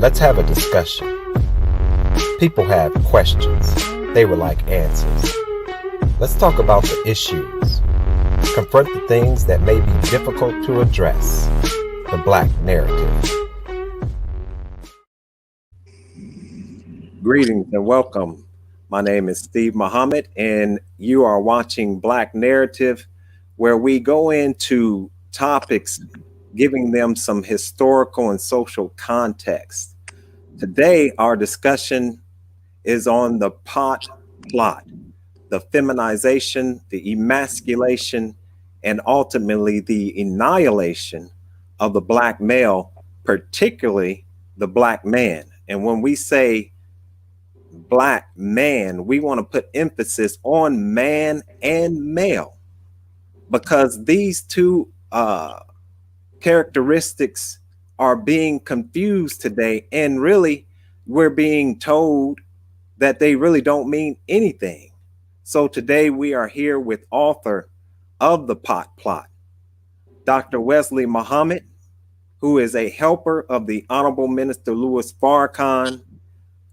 Let's have a discussion. People have questions. They would like answers. Let's talk about the issues. Confront the things that may be difficult to address. The Black narrative. Greetings and welcome. My name is Steve Muhammad, and you are watching Black Narrative, where we go into topics, giving them some historical and social context. Today, our discussion is on the pot plot, the feminization, the emasculation, and ultimately the annihilation of the Black male, particularly the Black man. And when we say Black man, we want to put emphasis on man and male, because these two characteristics are being confused today, and really we're being told that they really don't mean anything. So today we are here with author of the pot plot, Dr. Wesley Muhammad, who is a helper of the Honorable Minister Louis Farrakhan,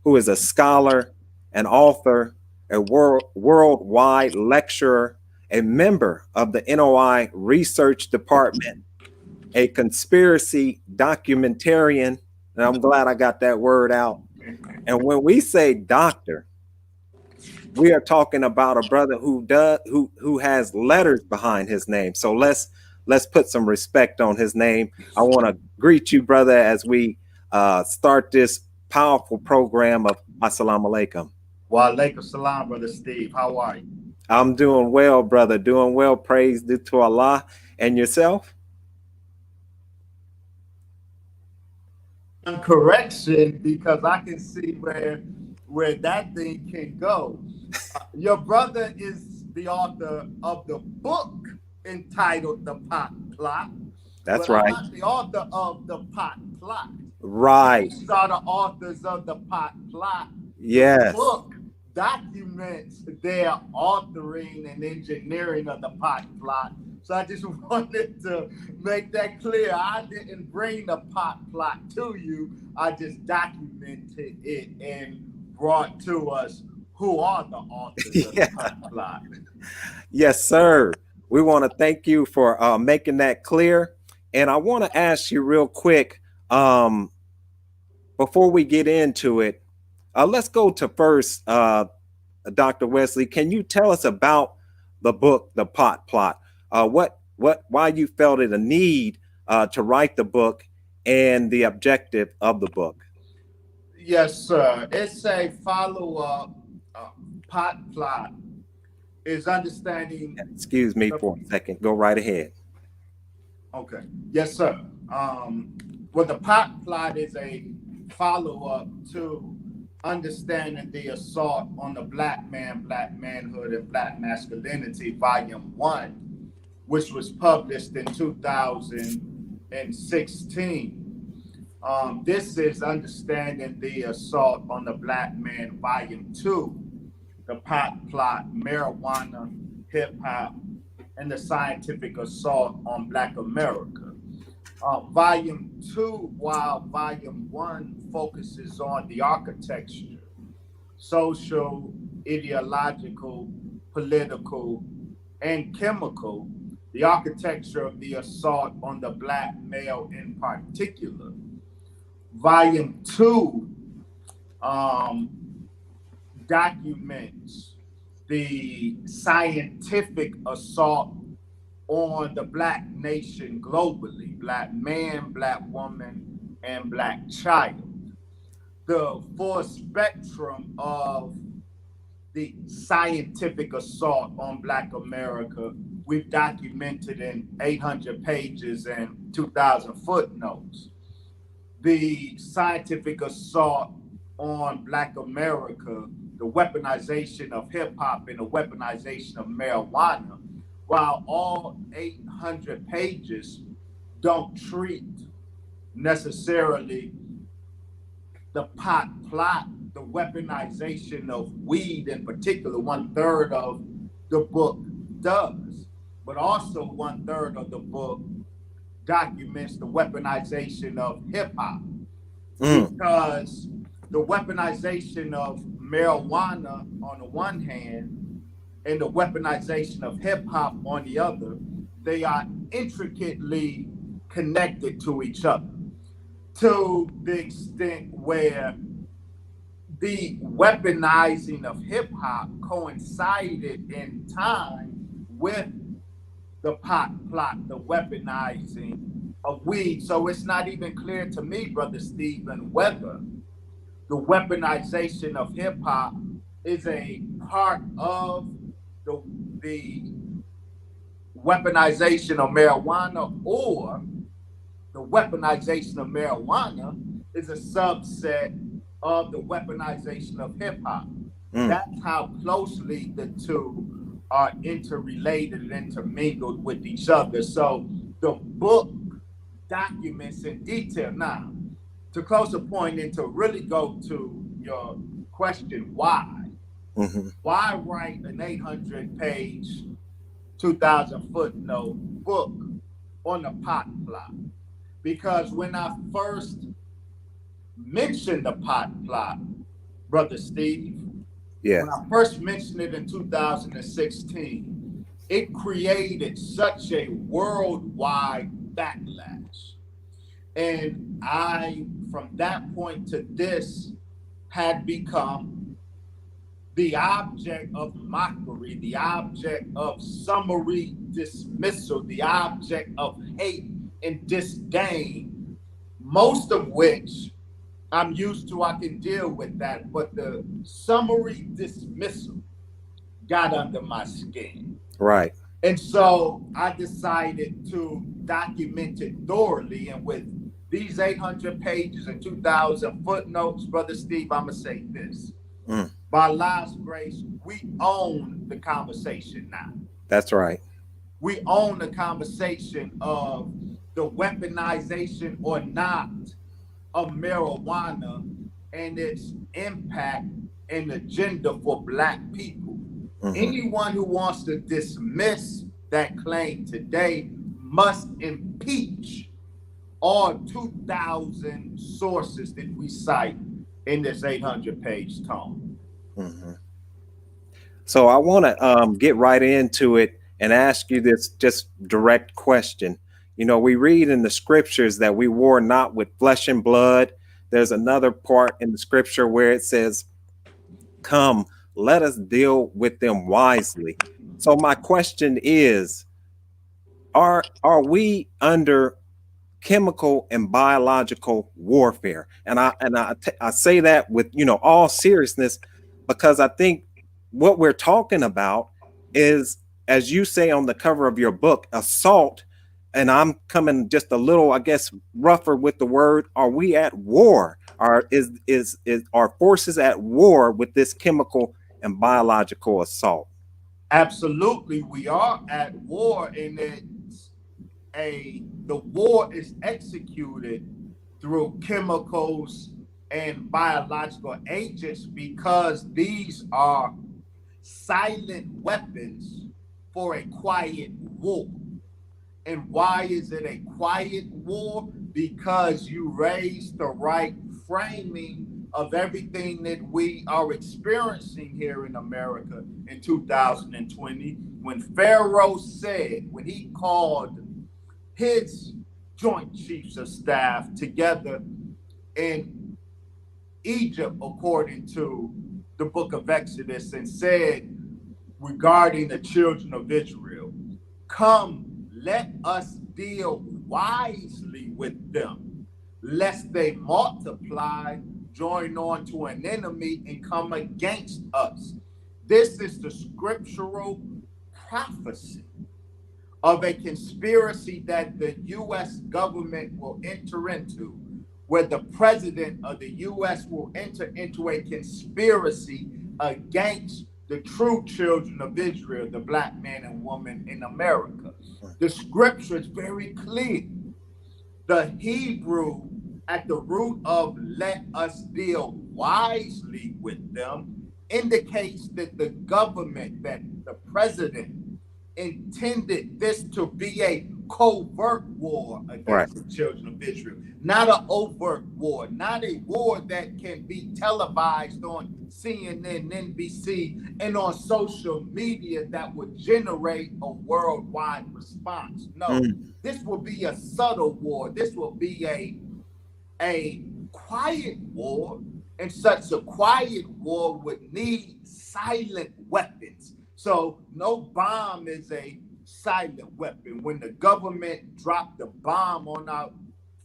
who is a scholar, an author, a worldwide lecturer, a member of the NOI Research Department, a conspiracy documentarian, and I'm glad I got that word out. And when we say doctor, we are talking about a brother who has letters behind his name. So let's put some respect on his name. I want to greet you, brother, as we start this powerful program of Assalamu alaikum. Wa alaikum salam, brother Steve. How are you? I'm doing well, brother. Doing well. Praise due to Allah. And yourself? Correction, because I can see where that thing can go. Your brother is the author of the book entitled The Pot Plot. That's right. I'm not the author of The Pot Plot. Right. These are the authors of The Pot Plot. Yes. The book documents their authoring and engineering of the pot plot. So I just wanted to make that clear. I didn't bring the pot plot to you. I just documented it and brought to us who are the authors of the pot plot. Yes, sir. We want to thank you for making that clear. And I want to ask you real quick, before we get into it, let's go to first, Dr. Wesley. Can you tell us about the book, The Pot Plot? Why you felt it a need to write the book and the objective of the book? Yes, sir. It's a follow-up. Pot plot is understanding. Excuse me for a second. Go right ahead. Okay. Yes, sir. Well, the pot plot is a follow-up to understanding the assault on the Black man, Black manhood, and Black masculinity, Volume 1, which was published in 2016. This is understanding the assault on the Black man, Volume 2, the pot plot, marijuana, hip hop, and the scientific assault on Black America. Volume 2, while Volume 1 focuses on the architecture, social, ideological, political, and chemical, the architecture of the assault on the Black male in particular. Volume 2 documents the scientific assault on the Black nation globally, Black man, Black woman, and Black child. The full spectrum of the scientific assault on Black America, we've documented in 800 pages and 2,000 footnotes. The scientific assault on Black America, the weaponization of hip hop and the weaponization of marijuana, while all 800 pages don't treat necessarily the pot plot, the weaponization of weed in particular, 1/3 of the book does, but also 1/3 of the book documents the weaponization of hip hop. because the weaponization of marijuana on the one hand and the weaponization of hip hop on the other, they are intricately connected to each other to the extent where the weaponizing of hip hop coincided in time with the pot plot, the weaponizing of weed. So it's not even clear to me, Brother Stephen, whether the weaponization of hip hop is a part of the weaponization of marijuana, or the weaponization of marijuana is a subset of the weaponization of hip hop. That's how closely the two are interrelated and intermingled with each other. So the book documents in detail. Now, to close the point and to really go to your question, why? Why write an 800-page, 2,000 footnote book on the pot plot? Because when I first mentioned the pot plot, Brother Steve, when I first mentioned it in 2016, it created such a worldwide backlash. And I, from that point to this, had become the object of mockery, the object of summary dismissal, the object of hate and disdain, most of which I'm used to, I can deal with that, but the summary dismissal got under my skin. Right. And so I decided to document it thoroughly. And with these 800 pages and 2,000 footnotes, Brother Steve, I'm going to say this. By Allah's grace, we own the conversation now. That's right. We own the conversation of the weaponization or not of marijuana and its impact and agenda for Black people. Anyone who wants to dismiss that claim today must impeach all 2,000 sources that we cite in this 800-page tome. So I want to get right into it and ask you this just direct question. You know, we read in the scriptures that we war not with flesh and blood. There's another part in the scripture where it says, come, let us deal with them wisely. So my question is, are we under chemical and biological warfare? And I say that with, you know, all seriousness, because I think what we're talking about is, as you say on the cover of your book, assault. And I'm coming just a little, I guess, rougher with the word. Are we at war? Is our forces at war with this chemical and biological assault? Absolutely, we are at war, and the war is executed through chemicals and biological agents because these are silent weapons for a quiet war. And why is it a quiet war? Because you raise the right framing of everything that we are experiencing here in America in 2020. When Pharaoh said, when he called his joint chiefs of staff together in Egypt, according to the book of Exodus, and said regarding the children of Israel, come, let us deal wisely with them, lest they multiply, join on to an enemy, and come against us. This is the scriptural prophecy of a conspiracy that the U.S. government will enter into, where the president of the U.S. will enter into a conspiracy against the true children of Israel, the Black man and woman in America. The scripture is very clear. The Hebrew at the root of let us deal wisely with them indicates that the government, that the president intended this to be a covert war Right. against the children of Israel, not an overt war, not a war that can be televised on CNN, NBC, and on social media that would generate a worldwide response. No, Mm. this will be a subtle war. This will be a quiet war, and such a quiet war would need silent weapons. So no bomb is a silent weapon. When the government dropped the bomb on our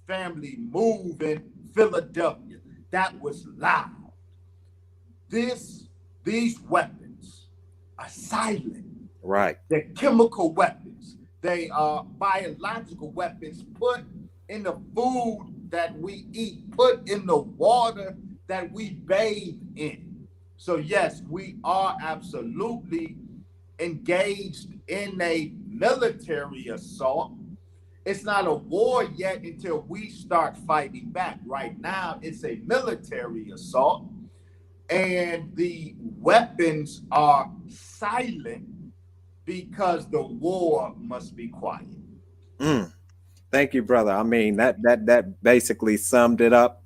family move in Philadelphia, that was loud. These weapons are silent. Right. They're chemical weapons. They are biological weapons put in the food that we eat, put in the water that we bathe in. So yes, we are absolutely engaged in a military assault. It's not a war yet until we start fighting back. Right now, it's a military assault, and the weapons are silent because the war must be quiet. Mm. Thank you, brother. I mean, that basically summed it up.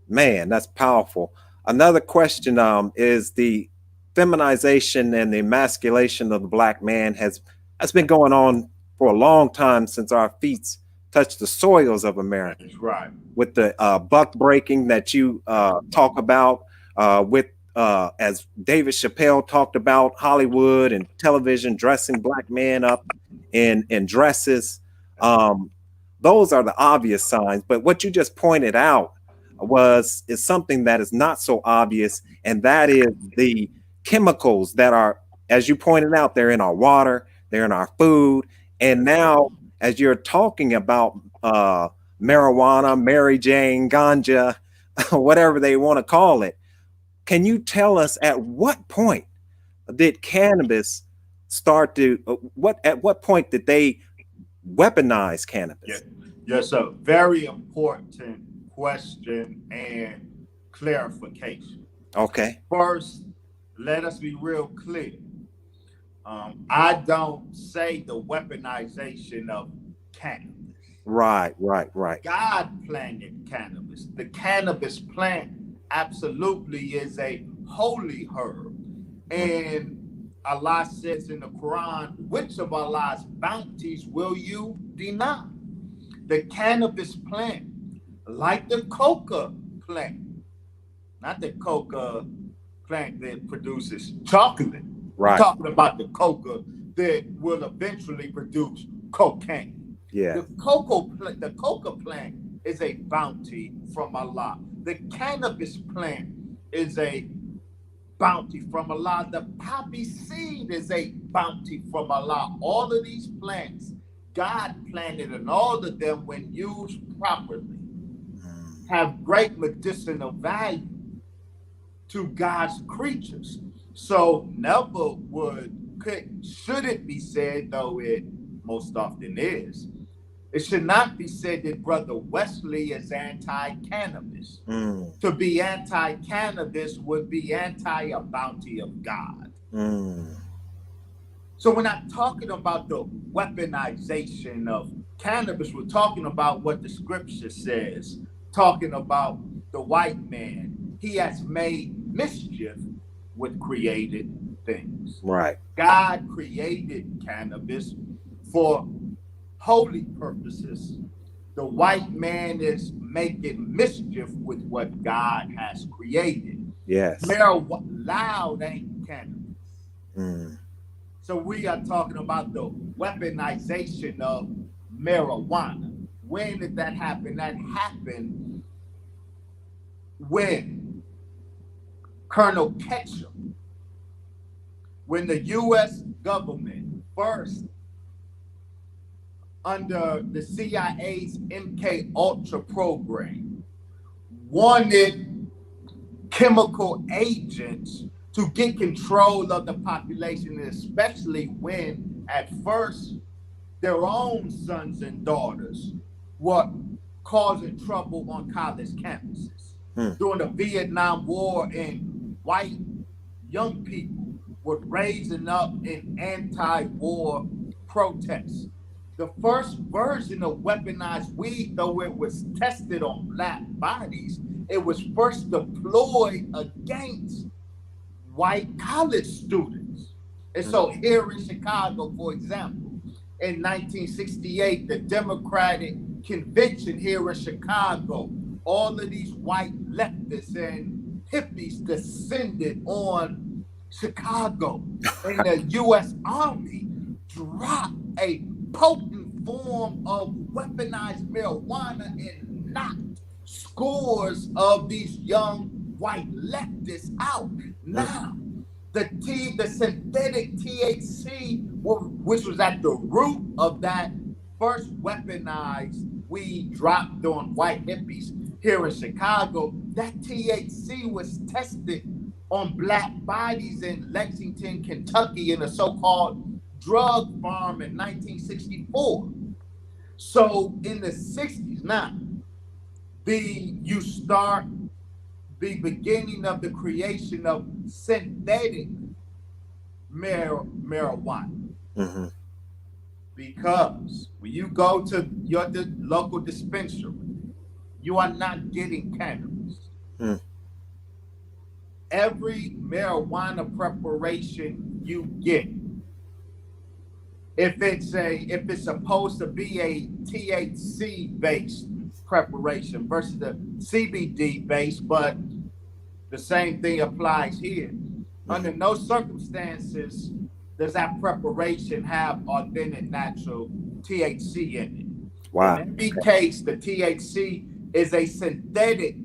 Man, that's powerful. Another question is the feminization and the emasculation of the black man has been going on for a long time since our feet touched the soils of America. That's right. With the buck breaking that you talk about, with as David Chappelle talked about Hollywood and television dressing black men up in dresses. Those are the obvious signs, but what you just pointed out is something that is not so obvious, and that is the chemicals that are, as you pointed out, they're in our water, they're in our food, and now as you're talking about marijuana, Mary Jane, ganja, whatever they want to call it, can you tell us at what point did cannabis start to at what point did they weaponize cannabis? Yes, sir. Very important question and clarification. Okay. First, let us be real clear. I don't say the weaponization of cannabis. Right. God planted cannabis. The cannabis plant absolutely is a holy herb. And Allah says in the Quran, which of Allah's bounties will you deny? The cannabis plant, like the coca plant, not the coca plant that produces chocolate. Right. I'm talking about the coca that will eventually produce cocaine. Yeah. The coca plant is a bounty from Allah. The cannabis plant is a bounty from Allah. The poppy seed is a bounty from Allah. All of these plants, God planted, and all of them, when used properly, have great medicinal value to God's creatures. So never should it be said, though it most often is, it should not be said that Brother Wesley is anti-cannabis. To be anti-cannabis would be anti a bounty of God. So we're not talking about the weaponization of cannabis. We're talking about what the scripture says, talking about the white man. He has made mischief with created things. Right. God created cannabis for holy purposes. The white man is making mischief with what God has created. Yes. Loud ain't cannabis. So we are talking about the weaponization of marijuana. When did that happen? That happened when Colonel Ketchum, when the U.S. government first, under the CIA's MK Ultra program, wanted chemical agents to get control of the population, especially when at first their own sons and daughters were causing trouble on college campuses. During the Vietnam War, and white young people were raising up in anti-war protests. The first version of weaponized weed, though it was tested on black bodies, it was first deployed against white college students. And so here in Chicago, for example, in 1968, the Democratic convention here in Chicago, all of these white leftists and hippies descended on Chicago, and the U.S. Army dropped a potent form of weaponized marijuana and knocked scores of these young white leftists out. Now, the synthetic THC, which was at the root of that first weaponized weed dropped on white hippies here in Chicago, that THC was tested on black bodies in Lexington, Kentucky, in a so-called drug farm in 1964. So in the 60s now, you start the beginning of the creation of synthetic marijuana. Mm-hmm. Because when you go to your local dispensary, you are not getting cannabis. Mm. Every marijuana preparation you get, if it's supposed to be a THC based preparation versus the CBD based, but the same thing applies here. Under no circumstances does that preparation have authentic natural THC in it. Wow. In every case, the THC is a synthetic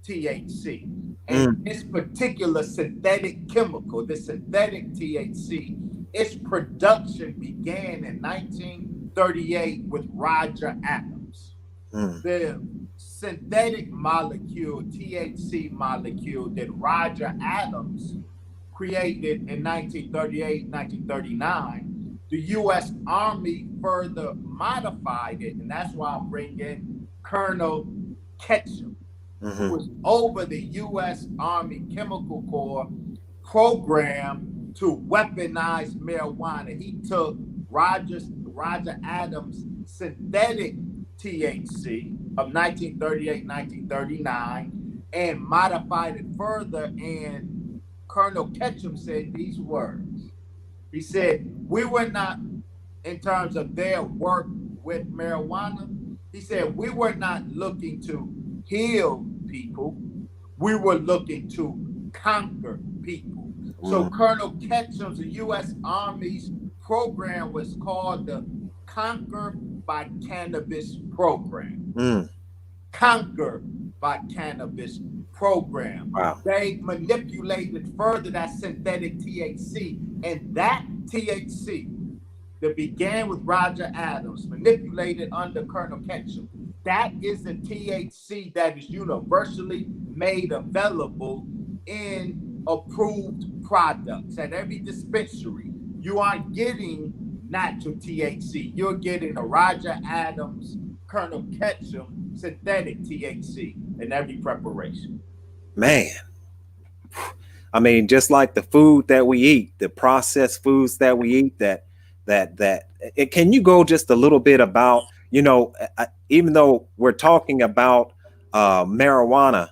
THC. And this particular synthetic chemical, the synthetic THC, its production began in 1938 with Roger Adams. The synthetic molecule, THC molecule, that Roger Adams created in 1938, 1939, the U.S. Army further modified it, and that's why I bring in Colonel Ketchum, who was over the U.S. Army Chemical Corps program to weaponize marijuana. He took Roger Adams' synthetic THC of 1938, 1939, and modified it further. And Colonel Ketchum said these words. He said, we were not, in terms of their work with marijuana, he said, we were not looking to heal people. We were looking to conquer people. So Colonel Ketchum's, the U.S. Army's program was called the Conquer by Cannabis Program. Conquer by Cannabis Program. Wow. They manipulated further that synthetic THC, and that THC that began with Roger Adams, manipulated under Colonel Ketchum, that is the THC that is universally made available in approved products at every dispensary. You aren't getting natural THC. You're getting a Roger Adams, Colonel Ketchum synthetic THC in every preparation. Man, I mean, just like the food that we eat, the processed foods that we eat, can you go just a little bit about, even though we're talking about marijuana,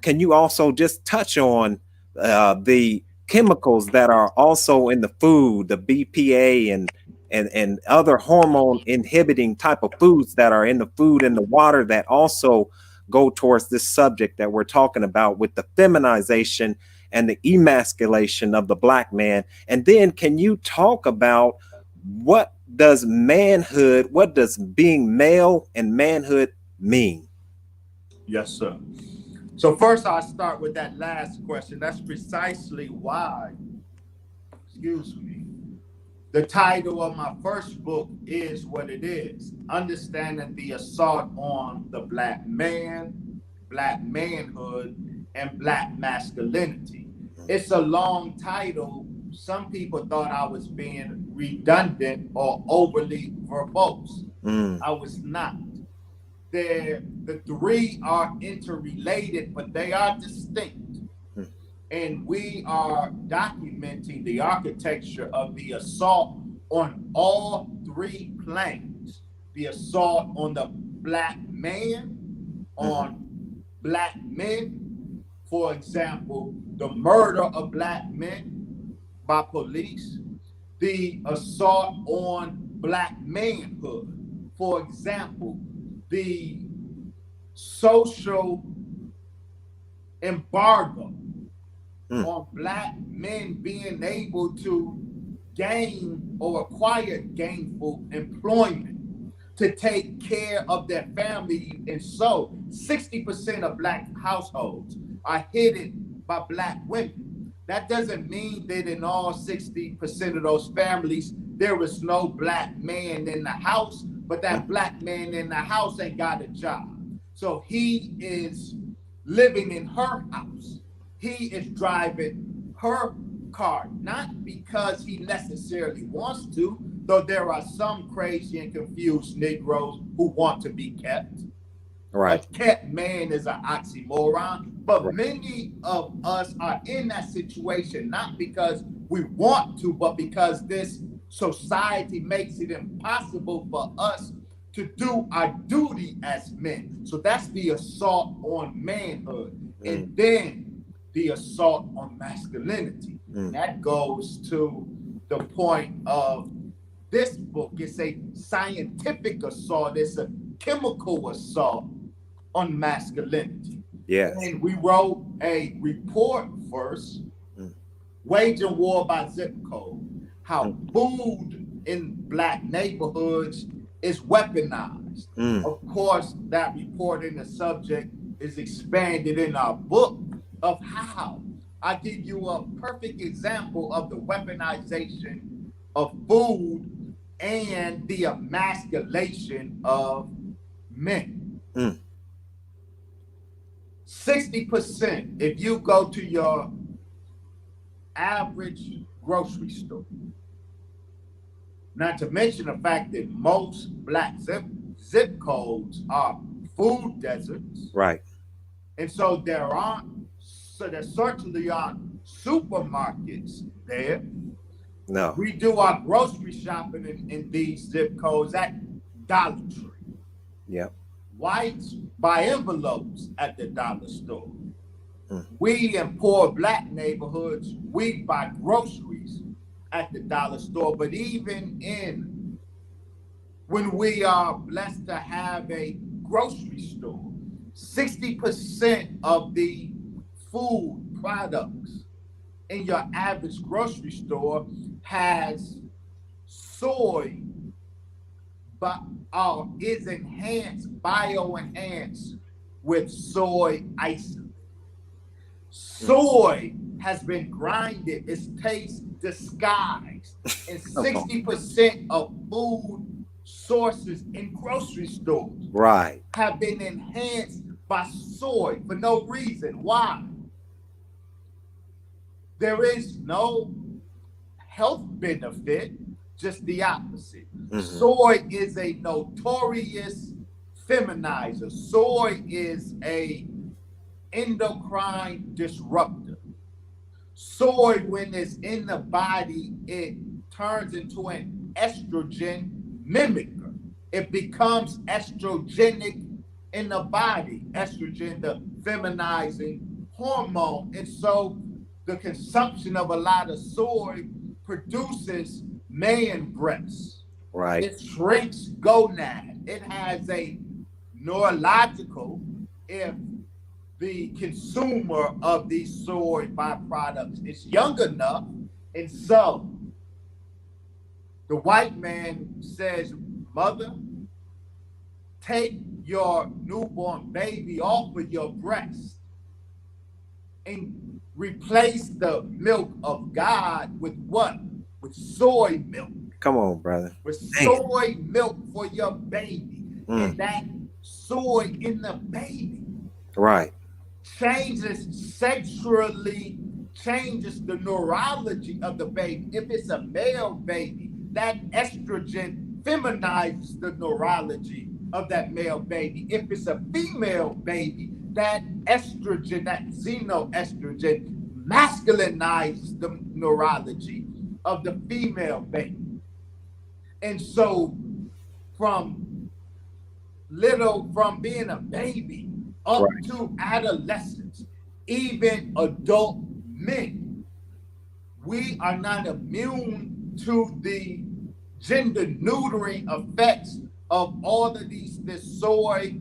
can you also just touch on the chemicals that are also in the food, the BPA and other hormone inhibiting type of foods that are in the food and the water that also go towards this subject that we're talking about with the feminization and the emasculation of the black man? And then can you talk about what does manhood, what does being male and manhood mean? Yes, sir. So first I'll start with that last question. That's precisely why, the title of my first book is what it is: Understanding the Assault on the Black Man, Black Manhood, and Black Masculinity. It's a long title. Some people thought I was being redundant or overly verbose. I was not. The three are interrelated, but they are distinct. And we are documenting the architecture of the assault on all three planes. the assault on the black man, on black men, for example, the murder of black men by police, the assault on black manhood, for example, the social embargo on black men being able to gain or acquire gainful employment to take care of their family. And so 60% of black households are headed by black women. That doesn't mean that in all 60% of those families, there is no black man in the house, but that black man in the house ain't got a job. So he is living in her house. He is driving her car, not because he necessarily wants to, though there are some crazy and confused Negroes who want to be kept. Right. A kept man is an oxymoron, but many of us are in that situation not because we want to, but because this society makes it impossible for us to do our duty as men. So that's the assault on manhood. And then the assault on masculinity. That goes to the point of this book. It's a scientific assault. It's a chemical assault on masculinity. Yes. And we wrote a report first, Waging War by Zip Code, how food in black neighborhoods is weaponized. Of course, that report in the subject is expanded in our book of how. I give you a perfect example of the weaponization of food and the emasculation of men. 60%, if you go to your average grocery store, not to mention the fact that most black zip codes are food deserts. Right. And so there certainly aren't supermarkets there. No. We do our grocery shopping in these zip codes at Dollar Tree. Yep. Whites buy envelopes at the dollar store. We in poor black neighborhoods, we buy groceries at the dollar store. But even when we are blessed to have a grocery store, 60% of the food products in your average grocery store has soy, but is bio-enhanced with soy isolate. Soy has been grinded, its taste disguised, and 60% of food sources in grocery stores have been enhanced by soy for no reason. Why? There is no health benefit, just the opposite. Soy is a notorious feminizer. Soy is a endocrine disruptor. Soy, when it's in the body, it turns into an estrogen mimicker. It becomes estrogenic in the body. Estrogen, the feminizing hormone. And so the consumption of a lot of soy produces man breasts. Right. It shrinks gonad. It has a neurological, if the consumer of these soy byproducts is young enough. And so the white man says, mother, take your newborn baby off of your breast and replace the milk of God with what? With soy milk. Come on, brother. With soy milk for your baby. And that soy in the baby changes the neurology of the baby. If it's a male baby, that estrogen feminizes the neurology of that male baby. If it's a female baby, that estrogen, that xenoestrogen, masculinizes the neurology of the female baby. And so from little from being a baby up Right. to adolescence, even adult men. We are not immune to the gender neutering effects of all of this soy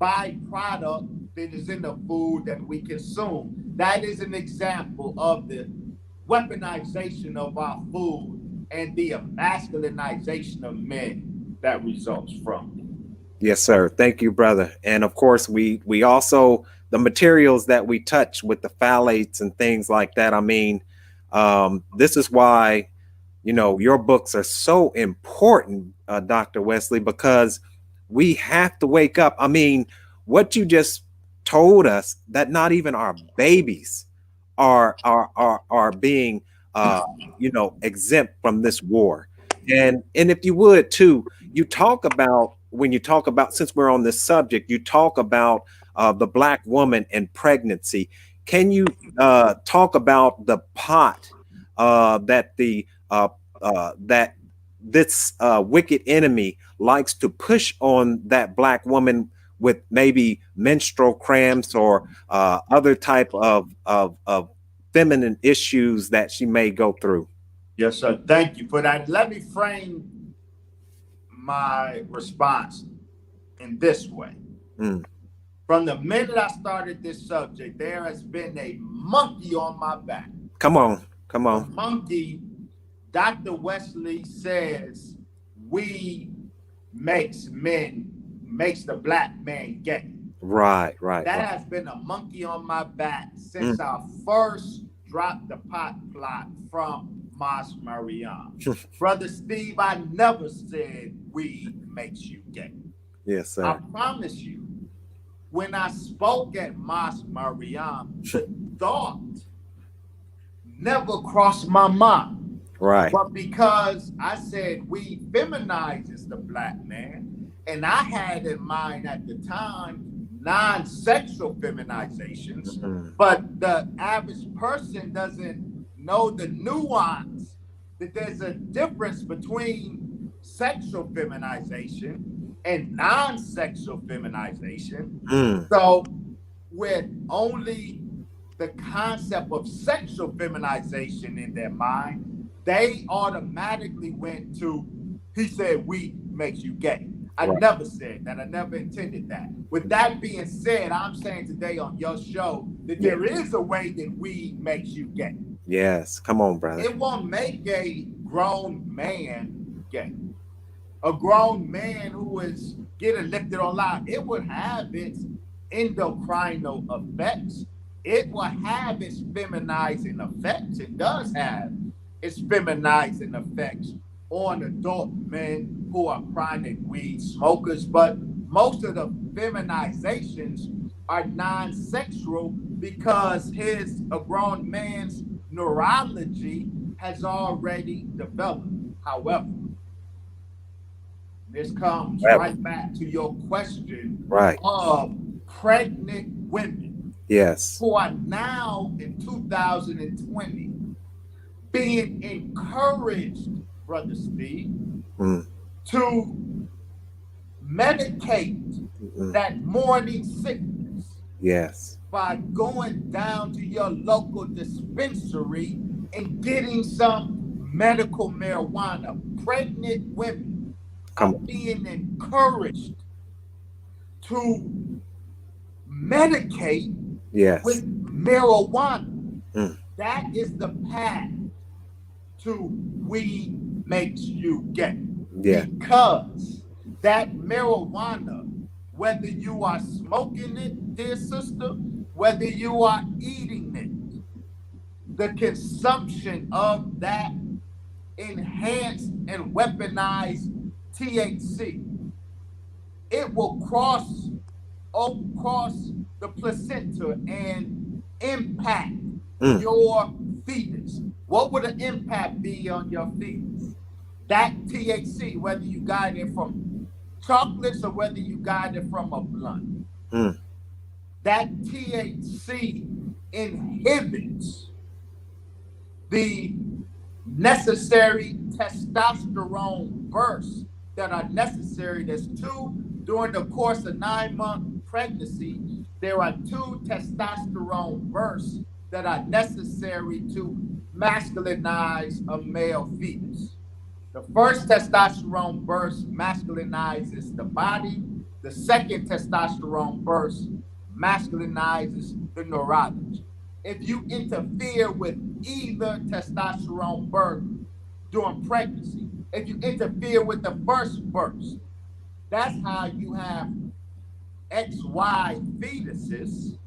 byproduct that is in the food that we consume. That is an example of the weaponization of our food and the masculinization of men that results from it. Yes, sir. Thank you, brother. And of course, we also the materials that we touch with the phthalates and things like that. I mean, this is why your books are so important, Dr. Wesley, because we have to wake up. I mean, what you just told us that not even our babies are being exempt from this war. And if you would too, you talk about when you talk about, since we're on this subject, you talk about the Black woman and pregnancy. Can you talk about the pot that this wicked enemy likes to push on that Black woman with maybe menstrual cramps or other type of feminine issues that she may go through? Yes, sir. Thank you for that. Let me frame my response in this way. Mm. From the minute I started this subject, there has been a monkey on my back. Come on. Come The on. monkey, Dr. Wesley says, we makes the Black man gay. Right, right. That Right. has been a monkey on my back since I first dropped the pot plot from Mas Mariam. Brother Steve, I never said weed makes you gay. Yes, sir. I promise you, when I spoke at Mas Mariam, the thought never crossed my mind. Right. But because I said weed feminizes the Black man, and I had in mind at the time non-sexual feminizations, but the average person doesn't know the nuance that there's a difference between sexual feminization and non-sexual feminization. So with only the concept of sexual feminization in their mind, they automatically went to, he said weed makes you gay. I never said that. I never intended that. With that being said, I'm saying today on your show that there is a way that weed makes you gay. Yes. Come on, brother. It won't make a grown man gay. A grown man who is getting lifted on live, it would have its endocrinal effects. It will have its feminizing effects. It does have its feminizing effects on adult men who are chronic weed smokers, but most of the feminizations are non-sexual because a grown man's neurology has already developed. However, this comes right back to your question of pregnant women. Yes. Who are now in 2020 being encouraged, Brother Steve, to medicate that morning sickness. Yes. By going down to your local dispensary and getting some medical marijuana. Pregnant women are being encouraged to medicate with marijuana. That is the path to weed makes you gay. Because that marijuana, whether you are smoking it, dear sister, whether you are eating it, the consumption of that enhanced and weaponized THC, it will cross the placenta and impact your fetus. What would an impact be on your fetus? That THC, whether you got it from chocolates or whether you got it from a blunt, that THC inhibits the necessary testosterone burst that are necessary. There's two during the course of 9-month pregnancy. There are two testosterone bursts that are necessary to masculinize a male fetus. The first testosterone burst masculinizes the body. The second testosterone burst masculinizes the neurology. If you interfere with either testosterone burst during pregnancy, if you interfere with the first burst, that's how you have XY fetuses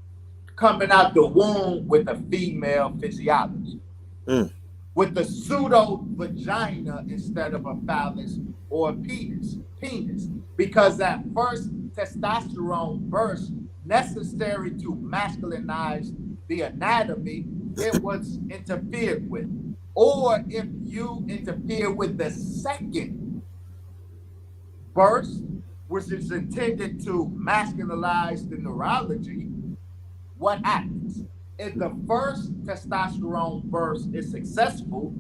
coming out the womb with a female physiology. With the pseudo vagina instead of a phallus or a penis, because that first testosterone burst necessary to masculinize the anatomy, it was interfered with. Or if you interfere with the second burst, which is intended to masculinize the neurology, what happens? If the first testosterone burst is successful,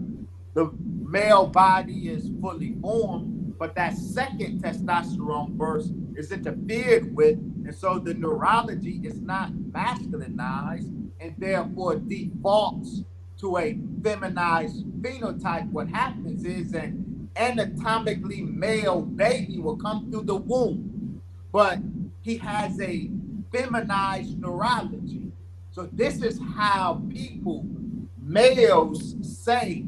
the male body is fully formed, but that second testosterone burst is interfered with, and so the neurology is not masculinized and therefore defaults to a feminized phenotype. What happens is an anatomically male baby will come through the womb, but he has a feminized neurology. So this is how people, males, say,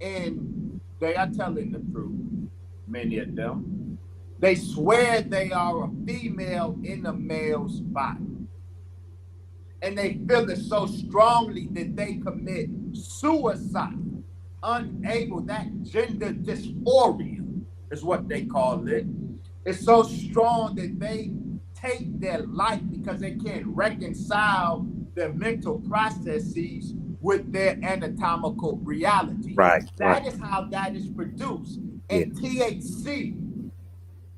and they are telling the truth, many of them. They swear they are a female in a male's body. And they feel it so strongly that they commit suicide, unable, that gender dysphoria is what they call it. It's so strong that they take their life because they can't reconcile their mental processes with their anatomical reality. That is how that is produced. And THC,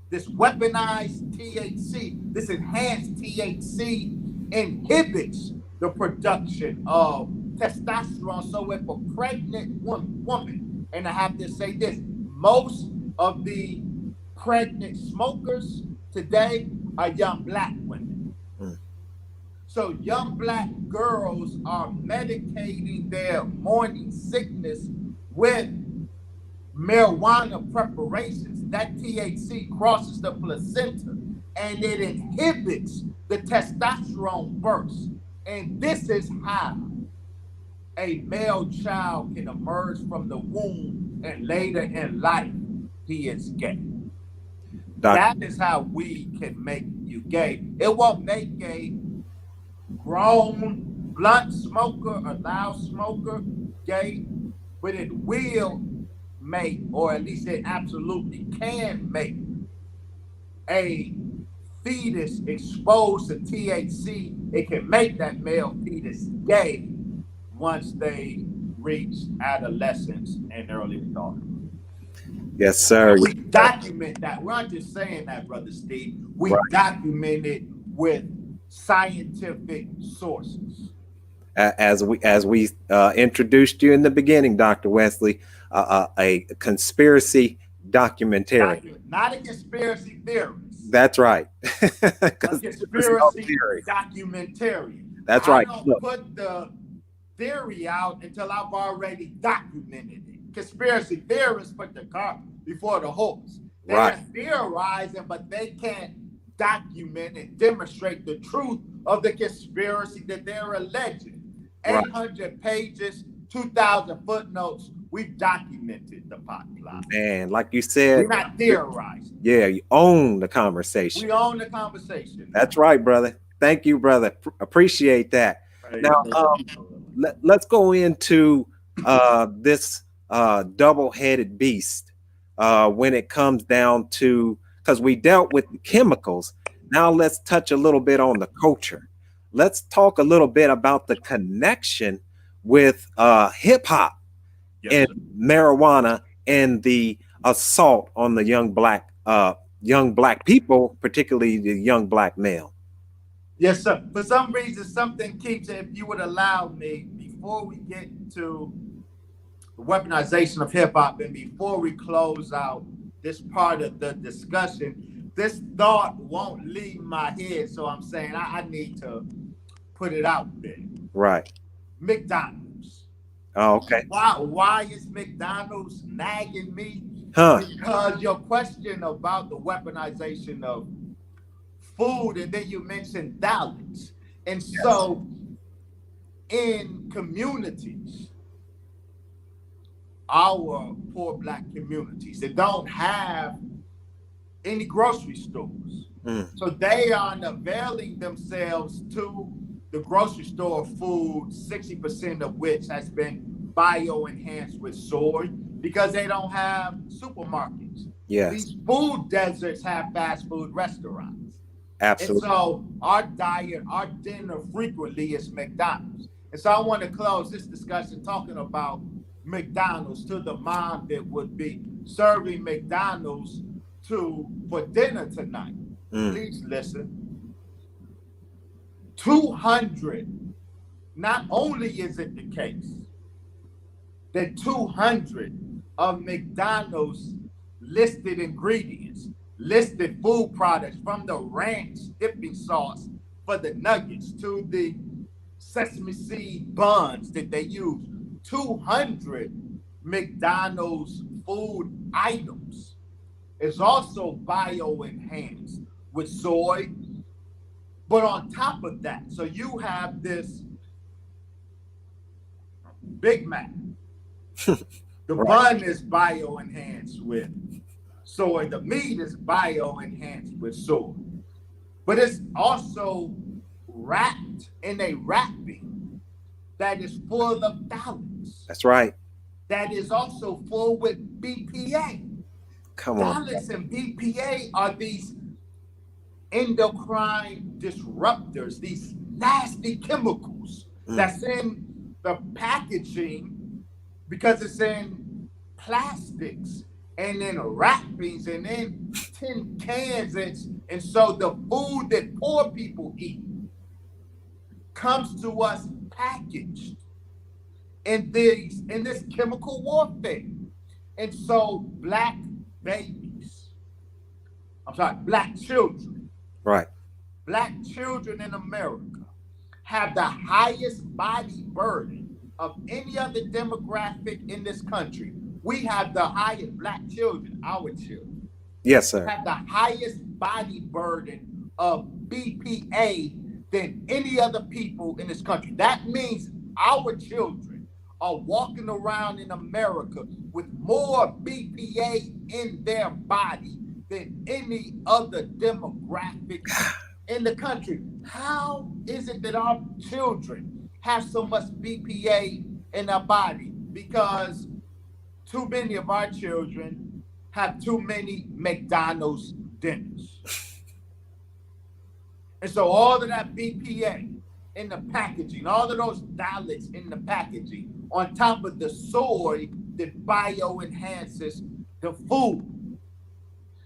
this weaponized THC, this enhanced THC inhibits the production of testosterone. So if a pregnant woman, and I have to say this, most of the pregnant smokers today are young Black women. So young Black girls are medicating their morning sickness with marijuana preparations. That THC crosses the placenta and it inhibits the testosterone burst. And this is how a male child can emerge from the womb and later in life he is gay. That is how we can make you gay. It won't make a grown blunt smoker or loud smoker gay, but it will make, or at least it absolutely can make, a fetus exposed to THC. It can make that male fetus gay once they reach adolescence and early adulthood. Yes, sir. We document that. We're not just saying that, Brother Steve. We document it with scientific sources. As we introduced you in the beginning, Dr. Wesley, a conspiracy documentary. Not a conspiracy theorist. That's right. A conspiracy documentary. That's right. I don't put the theory out until I've already documented it. Conspiracy theorists put the cart before the horse. They're theorizing, but they can't document and demonstrate the truth of the conspiracy that they're alleging. 800 pages, 2,000 footnotes. We've documented the pot plot. Man, like you said, we're not theorizing. Yeah, you own the conversation. We own the conversation. That's right, brother. Thank you, brother. Appreciate that. Now, let's go into this double-headed beast when it comes down to, because we dealt with chemicals. Now let's touch a little bit on the culture. Let's talk a little bit about the connection with hip hop and marijuana and the assault on the young black people, particularly the young Black male. Yes, sir. For some reason, something keeps it. If you would allow me, before we get to the weaponization of hip hop and before we close out this part of the discussion. This thought won't leave my head, so I'm saying I need to put it out there. Right. McDonald's. Oh, okay. Why is McDonald's nagging me? Huh. Because your question about the weaponization of food, and then you mentioned balance. And so in communities, our poor Black communities, they don't have any grocery stores. So they are availing themselves to the grocery store food, 60% of which has been bio-enhanced with soy, because they don't have supermarkets. Yes. These food deserts have fast food restaurants. Absolutely. And so our diet, our dinner frequently is McDonald's. And so I want to close this discussion talking about McDonald's to the mom that would be serving McDonald's for dinner tonight. Please listen. 200, not only is it the case that 200 of McDonald's listed ingredients, listed food products, from the ranch dipping sauce for the nuggets to the sesame seed buns that they use, 200 McDonald's food items is also bio-enhanced with soy. But on top of that, so you have this Big Mac. The bun is bio-enhanced with soy. The meat is bio-enhanced with soy. But it's also wrapped in a wrapping that is full of phthalates. That's right. That is also full with BPA. Come on. Phthalates and BPA are these endocrine disruptors, these nasty chemicals that's in the packaging, because it's in plastics and in wrappings and in tin cans. And so the food that poor people eat comes to us packaged in this chemical warfare. And so Black children, Right. Black children in America have the highest body burden of any other demographic in this country. We have the highest, Black children, our children. Yes, sir. Have the highest body burden of BPA than any other people in this country. That means our children are walking around in America with more BPA in their body than any other demographic in the country. How is it that our children have so much BPA in their body? Because too many of our children have too many McDonald's dinners. And so all of that BPA in the packaging, all of those phthalates in the packaging, on top of the soy that bio-enhances the food,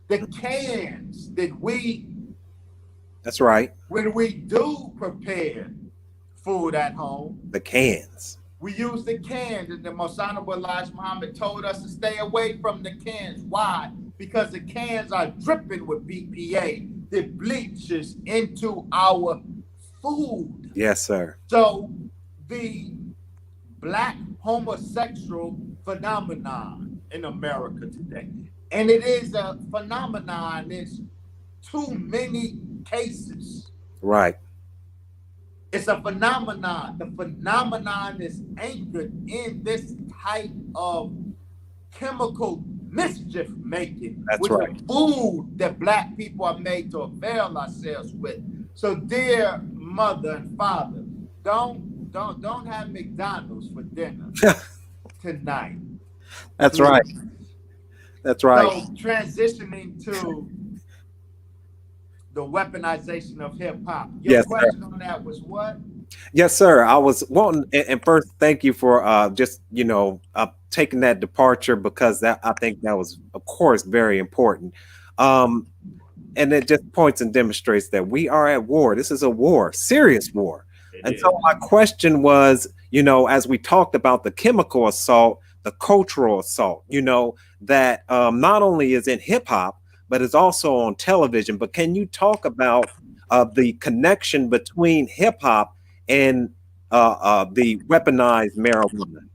the cans that we, that's right, when we do prepare food at home, the cans, we use the cans, and the Most Honorable Elijah Muhammad told us to stay away from the cans. Why? Because the cans are dripping with BPA that bleaches into our food. Yes, sir. So the Black homosexual phenomenon in America today, and it is a phenomenon, it's too many cases. Right. It's a phenomenon. The phenomenon is anchored in this type of chemical mischief making. That's with right. The food that Black people are made to avail ourselves with. So, dear mother and father, don't have McDonald's for dinner tonight. That's Please. Right. That's right. So, transitioning to the weaponization of hip hop. Your question on that was what? Yes, sir. I was wanting, and first, thank you for just taking that departure, because that, I think that was, of course, very important. And it just points and demonstrates that we are at war. This is a war, serious war. So my question was, as we talked about the chemical assault, the cultural assault, that not only is in hip hop, but is also on television. But can you talk about the connection between hip hop and the weaponized marijuana?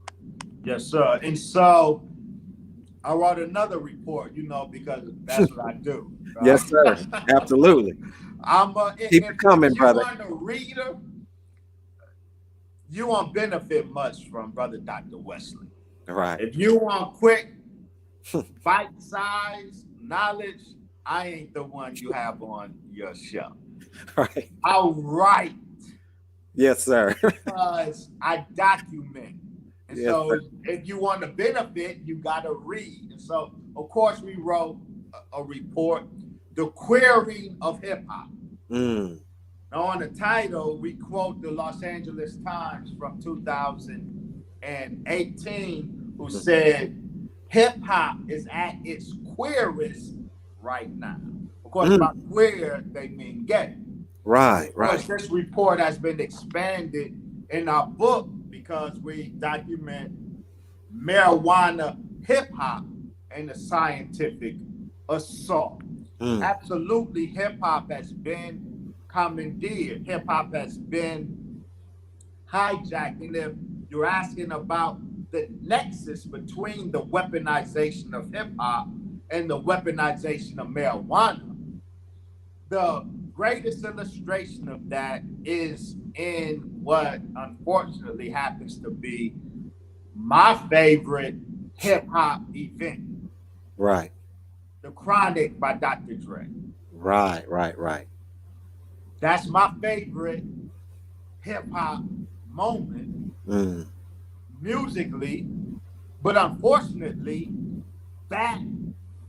Yes, sir. And so I wrote another report, because that's what I do. Yes, sir. Absolutely. I'm Keep it coming, if you brother. want a reader, you won't benefit much from Brother Dr. Wesley. Right. If you want quick, bite-sized knowledge, I ain't the one you have on your show. Right. I'll write. Yes, sir. Because I document. And yes, so sir. if you want to benefit, you got to read. And so, of course, we wrote a report, The Queering of Hip Hop. Mm. Now, on the title, we quote the Los Angeles Times from 2018, who said, hip hop is at its queerest right now. Of course, by queer, they mean gay. Right, of course, this report has been expanded in our book because we document marijuana, hip hop, and the scientific assault. Absolutely, hip hop has been commandeered. Hip hop has been hijacked. And if you're asking about the nexus between the weaponization of hip hop and the weaponization of marijuana, the greatest illustration of that is in what unfortunately happens to be my favorite hip hop event. Right. The Chronic by Dr. Dre. Right. That's my favorite hip hop moment musically, but unfortunately, that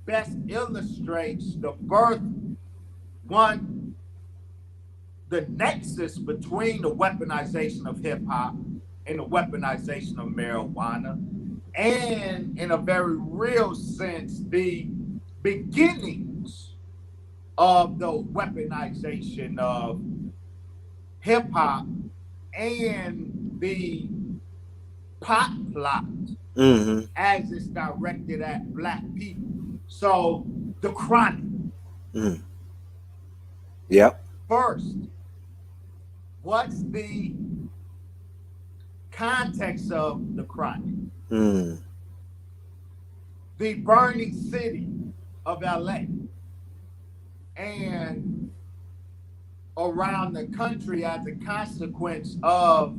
best illustrates the nexus between the weaponization of hip hop and the weaponization of marijuana, and in a very real sense, the beginnings of the weaponization of hip hop and the pot plot as it's directed at Black people. So, the Chronic. Yep. First, what's the context of the Chronic? The burning city of LA and around the country as a consequence of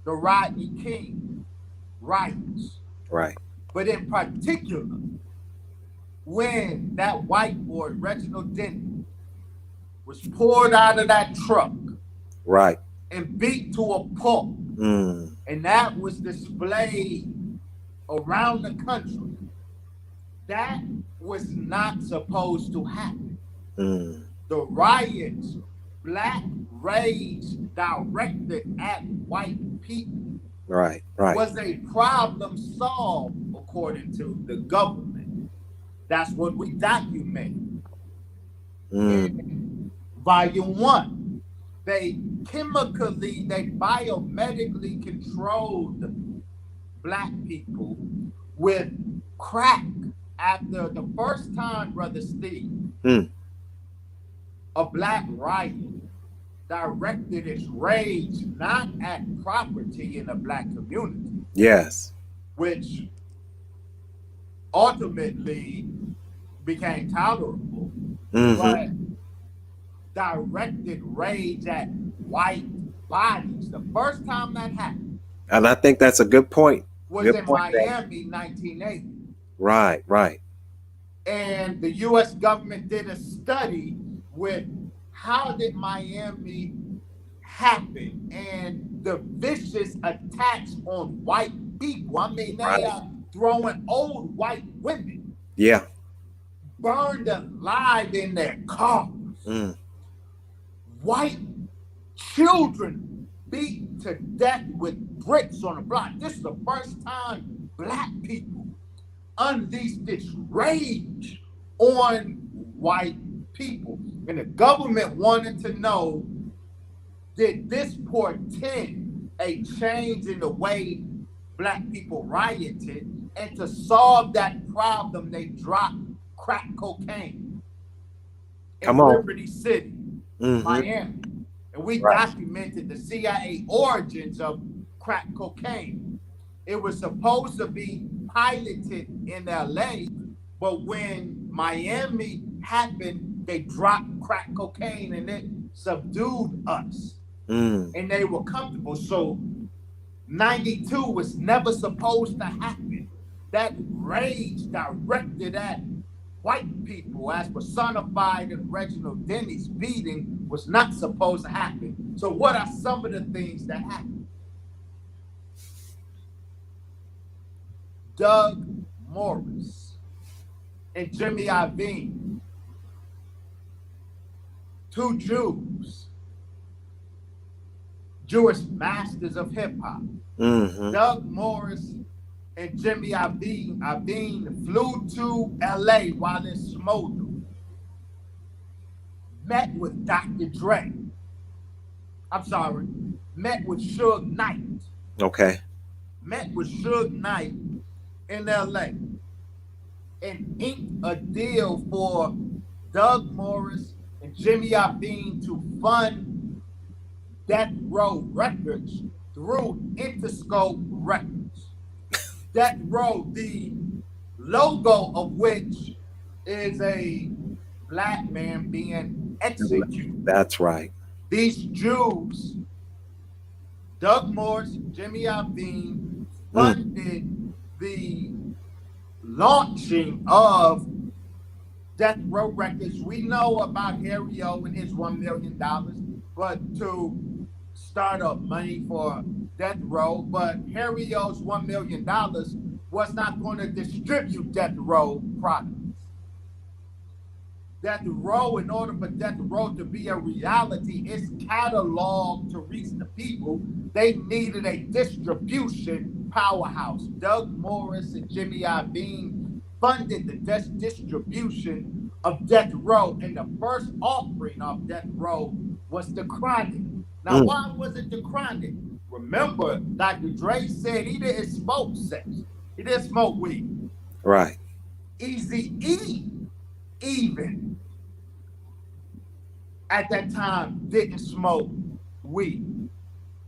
the Rodney King riots. Right. But in particular, when that white boy, Reginald Denny, was poured out of that truck, right, and beat to a pulp, and that was displayed around the country, that was not supposed to happen. The riots, Black rage directed at white people, right, was a problem solved according to the government. That's what we document in volume 1. They biomedically controlled Black people with crack after the first time, Brother Steve, a Black riot directed its rage not at property in the Black community. Yes. Which ultimately became tolerable, but directed rage at white bodies. The first time that happened, and I think that's a good point, was in Miami, 1980. Right. And the U.S. government did a study with how did Miami happen and the vicious attacks on white people. I mean, they are throwing old white women, burned alive in their cars, white children beat to death with bricks on the block. This is the first time Black people unleashed this rage on white people. And the government wanted to know, did this portend a change in the way Black people rioted, And to solve that problem, they dropped crack cocaine Come in on. Liberty City, Mm-hmm. Miami. And we Right. documented the CIA origins of crack cocaine. It was supposed to be piloted in LA, but when Miami happened, they dropped crack cocaine and it subdued us. Mm. And they were comfortable. So 92 was never supposed to happen. That rage directed at white people, as personified in Reginald Denny's beating, was not supposed to happen. So what are some of the things that happened? Doug Morris and Jimmy Iovine, two Jewish masters of hip hop. Mm-hmm. Doug Morris and Jimmy Iovine flew to LA while in Smolder, met with Dr. Dre. Met with Suge Knight. Okay. Met with Suge Knight in LA and inked a deal for Doug Morris and Jimmy Iovine to fund Death Row Records through Interscope Records. Death Row, the logo of which is a black man being executed. That's right. These Jews, Doug Morris, Jimmy Iovine, funded the launching of Death Row Records. We know about Harry O and his $1 million, but to start up money for Death Row, but Harry O's $1 million was not going to distribute Death Row products. Death Row, in order for Death Row to be a reality, its catalog to reach the people, they needed a distribution powerhouse. Doug Morris and Jimmy Iovine funded the distribution of Death Row, and the first offering of Death Row was the Chronic. Now, why was it the Chronic? Remember, Dr. Dre said he didn't smoke sex. He didn't smoke weed. Right. Eazy-E, even at that time, didn't smoke weed.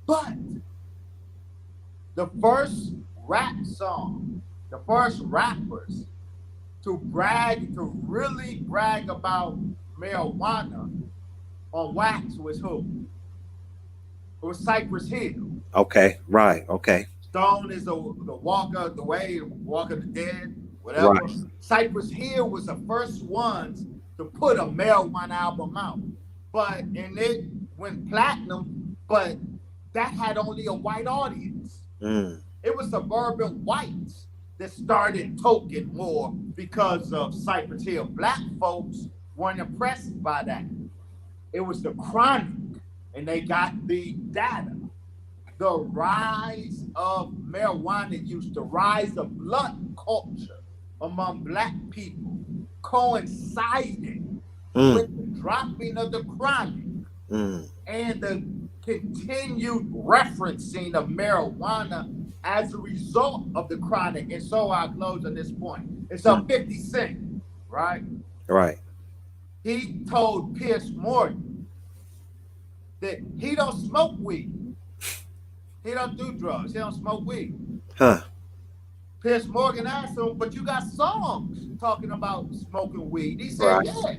But the first rap song, the first rappers to really brag about marijuana on wax was who? It was Cypress Hill. Okay. Right. Okay. Stone is the Walker, the way Walker the Dead, whatever. Right. Cypress Hill was the first ones to put a marijuana album out. And it went platinum, but that had only a white audience. It was suburban whites that started toking more because of Cypress Hill. Black folks weren't impressed by that. It was the Chronic, and they got the data. The rise of marijuana use, the rise of blunt culture among Black people coincided with the dropping of the Chronic and the continued referencing of marijuana as a result of the Chronic. And so I'll close on this point. It's a 50 Cent, right? Right. He told Pierce Morgan that he don't smoke weed. He don't do drugs. He don't smoke weed. Huh. Pierce Morgan asked him, but you got songs talking about smoking weed. He said, Right. yeah,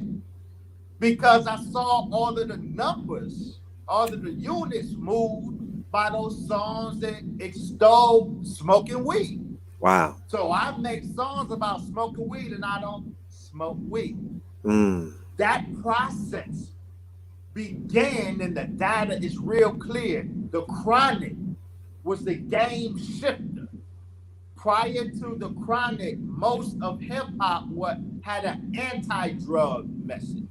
because I saw all of the numbers, all of the units moved by those songs that extol smoking weed. Wow. So I make songs about smoking weed and I don't smoke weed. That process began, and the data is real clear. The Chronic was the game shifter. Prior to the Chronic, most of hip hop had an anti-drug message.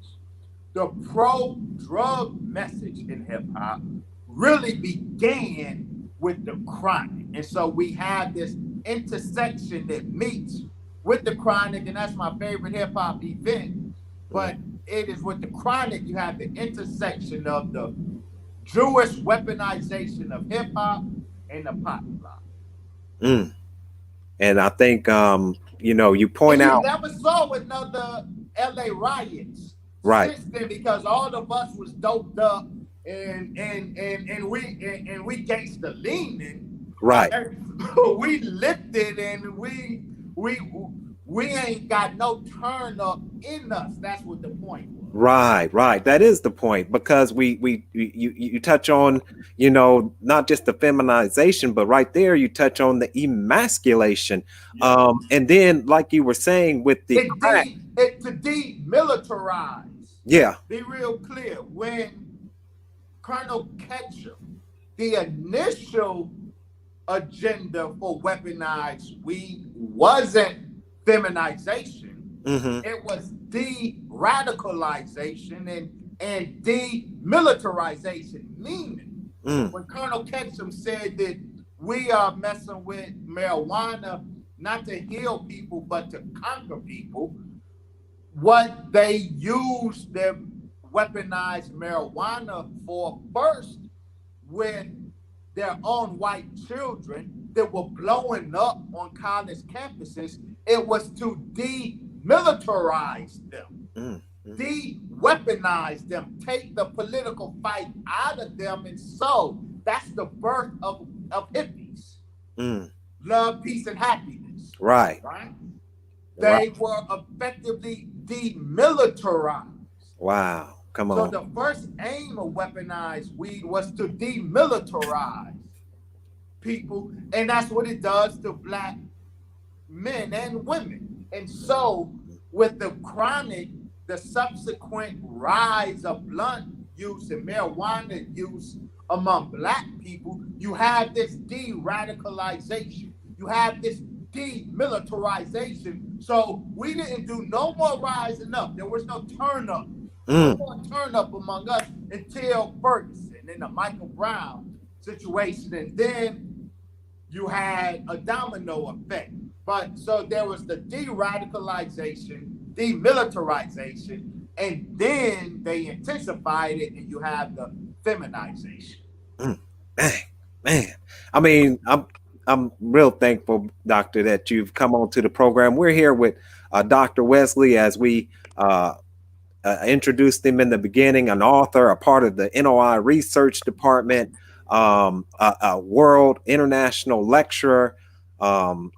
The pro-drug message in hip hop really began with the Chronic. And so we have this intersection that meets with the Chronic, and that's my favorite hip hop event. But it is with the Chronic, you have the intersection of the Jewish weaponization of hip hop and the pop block. And I think you And point you out, never saw another LA riots right, since then because all of us was doped up and we gangster leaning. right. We lifted and we we ain't got no turn up in us. That's what the point was. Right, right. That is the point, because you touch on, not just the feminization, but right there you touch on the emasculation. Yeah. And then, like you were saying with the crack, It to demilitarize. yeah. Be real clear. When Colonel Ketchum, the initial agenda for weaponized weed wasn't feminization. Mm-hmm. It was de-radicalization and demilitarization. Meaning, Mm, when Colonel Ketchum said that we are messing with marijuana not to heal people but to conquer people, what they used their weaponized marijuana for first with their own white children that were blowing up on college campuses, it was to demilitarize them, mm, mm, de-weaponize them, take the political fight out of them. And so that's the birth of hippies. mm. Love, peace, and happiness. Right, Right? right. They were effectively demilitarized. Wow. Come So on. the first aim of weaponized weed was to demilitarize people, and that's what it does to black men and women. And so with the subsequent rise of blunt use and marijuana use among black people, you have this de-radicalization. You have this demilitarization. So we didn't do no more rising up. There was no turn up. No Mm, more turn up among us until Ferguson and the Michael Brown situation. And then you had a domino effect. But so there was the de-radicalization, demilitarization, and then they intensified it, and you have the feminization. mm. Man, man. I mean, I'm real thankful, Doctor, that you've come onto the program. We're here with Dr. Wesley, as we introduced him in the beginning, an author, a part of the NOI research department, a world international lecturer, and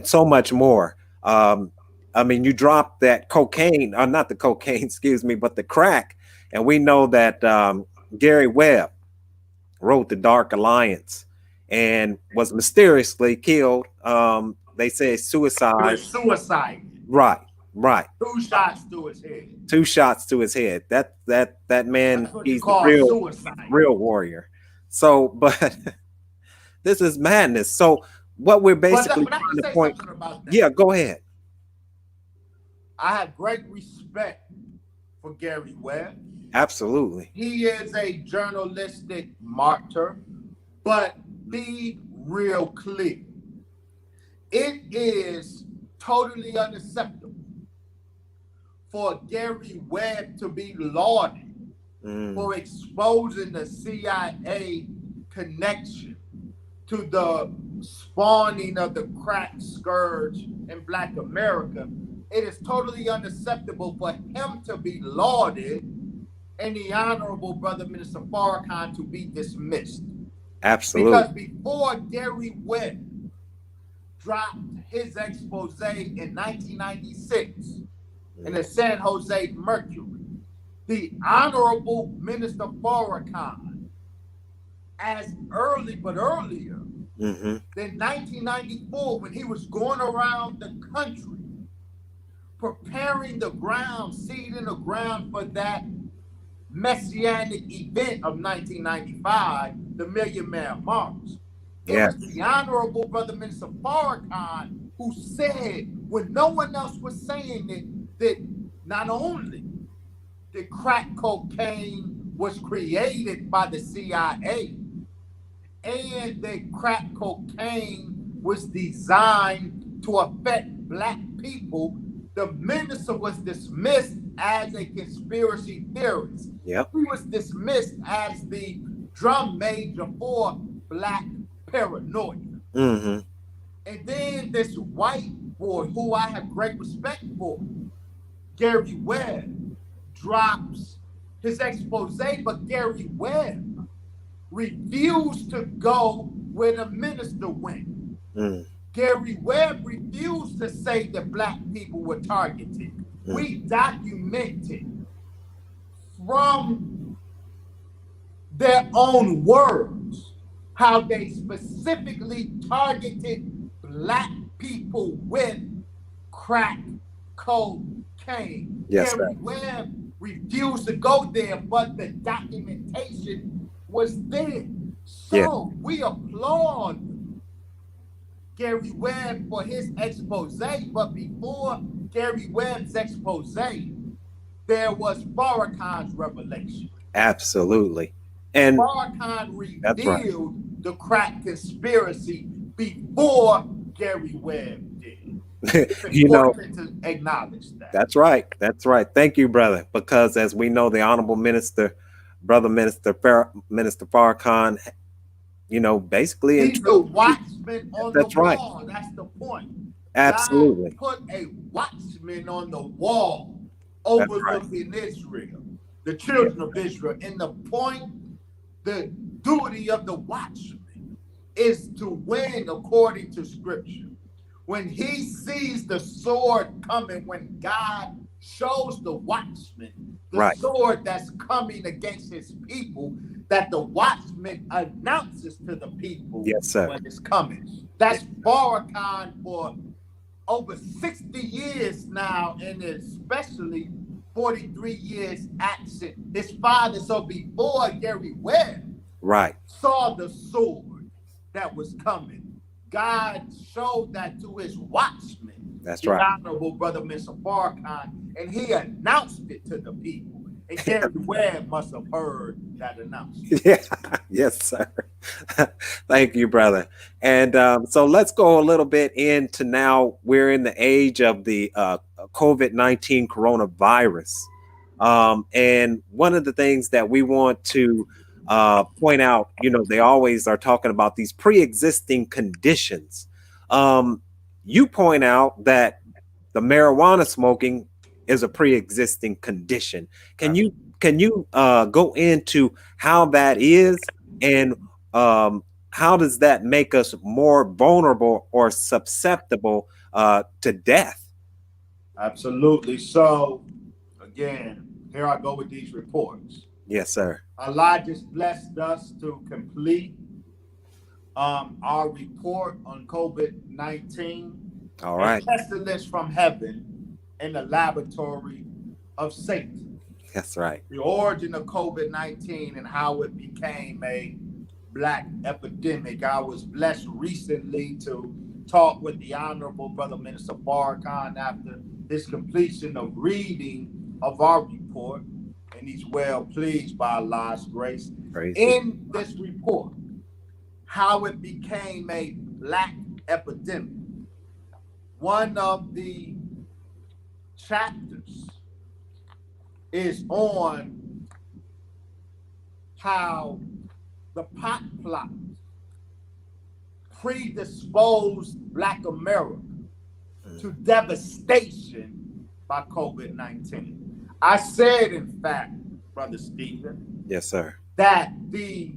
so much more. I mean, you dropped that cocaine, or not the cocaine, excuse me, but the crack. And we know that Gary Webb wrote The Dark Alliance and was mysteriously killed. They say It suicide. was suicide. Right, right. 2 shots to his head. 2 shots to his head. That man, That's what you he's the call suicide. real warrior. So, but this is madness. So, what we're basically But I trying can to say point. something about that. Yeah, go ahead. I have great respect for Gary Webb. Absolutely. He is a journalistic martyr, but be real clear. It is totally unacceptable for Gary Webb to be lauded for exposing the CIA connection to the spawning of the crack scourge in Black America. It is totally unacceptable for him to be lauded and the Honorable Brother Minister Farrakhan to be dismissed. Absolutely. Because before Gary Webb dropped his expose in 1996 in the San Jose Mercury, the Honorable Minister Farrakhan, as earlier than 1994, when he was going around the country preparing the ground, seeding the ground for that messianic event of 1995, the Million Man March. It Yeah. was the Honorable Brother Minister Farrakhan who said, when no one else was saying it, that not only did crack cocaine was created by the CIA, and that crack cocaine was designed to affect Black people, the minister was dismissed as a conspiracy theorist. Yep. He was dismissed as the drum major for Black paranoia. Mm-hmm. And then this white boy, who I have great respect for, Gary Webb, drops his expose, but Gary Webb refused to go where the minister went. Gary Webb refused to say that black people were targeted. We documented from their own words how they specifically targeted black people with crack cocaine. Yes, Gary Webb refused to go there, but the documentation was there. So we applaud Gary Webb for his expose, but before Gary Webb's expose, there was Farrakhan's revelation. Absolutely. And Farrakhan revealed the crack conspiracy before Gary Webb did. It's important to acknowledge that. That's right. That's right. Thank you, brother. Because as we know, the Honorable Minister, Minister Farrakhan, basically he's the watchman on the wall. Right. That's the point. Absolutely. God put a watchman on the wall overlooking Israel, the children of Israel. And the duty of the watchman is to win according to scripture. When he sees the sword coming, when God shows the watchman the sword that's coming against his people, that the watchman announces to the people when it's coming. That's Farrakhan for over 60 years now, and especially 43 years absent his father. So before Gary Webb saw the sword that was coming, God showed that to his watchman, the Honorable Brother Mr. Farrakhan, and he announced it to the people. And Gary Webb must have heard that announcement. Yes, sir. Thank you, brother. And so let's go a little bit into now. We're in the age of the COVID-19 coronavirus. And one of the things that we want to point out, they always are talking about these pre-existing conditions. You point out that the marijuana smoking is a pre-existing condition. Can you go into how that is, and how does that make us more vulnerable or susceptible to death? Absolutely. So again, here I go with these reports. Yes, sir. Allah just blessed us to complete our report on COVID-19. All right. A pestilence from heaven in the laboratory of Satan. That's right. The origin of COVID-19 and how it became a black epidemic. I was blessed recently to talk with the Honorable Brother Minister Farrakhan after his completion of reading of our report, and he's well pleased by Allah's grace. In this report, how it became a black epidemic. One of the chapters is on how the pot plot predisposed Black America to devastation by COVID-19. I said, in fact, Brother Stephen, yes, sir, that the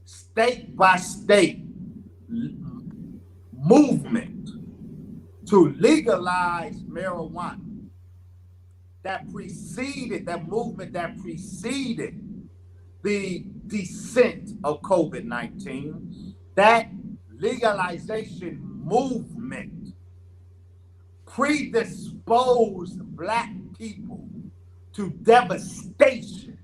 state by state movement to legalize marijuana that movement that preceded the descent of COVID-19, that legalization movement predisposed Black people to devastation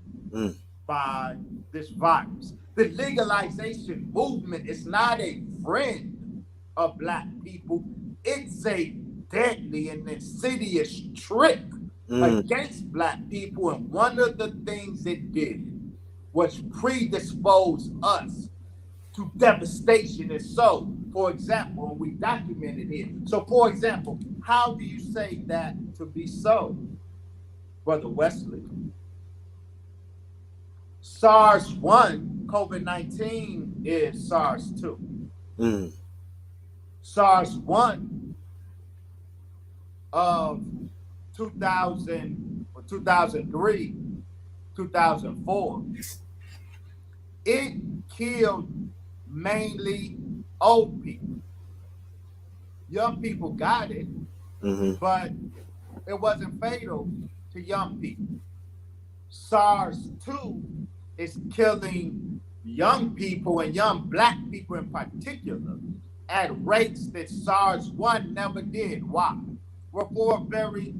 by this virus. The legalization movement is not a friend of Black people. It's a deadly and insidious trick against Black people. And one of the things it did was predispose us to devastation. And so, for example, we documented it. So, for example, how do you say that to be so, Brother Wesley? SARS-1, COVID-19 is SARS-2. SARS-1 of 2000 or 2003, 2004, it killed mainly old people. Young people got it, but it wasn't fatal to young people. SARS-2 is killing young people and young Black people in particular at rates that SARS-1 never did. Why? Well, for a very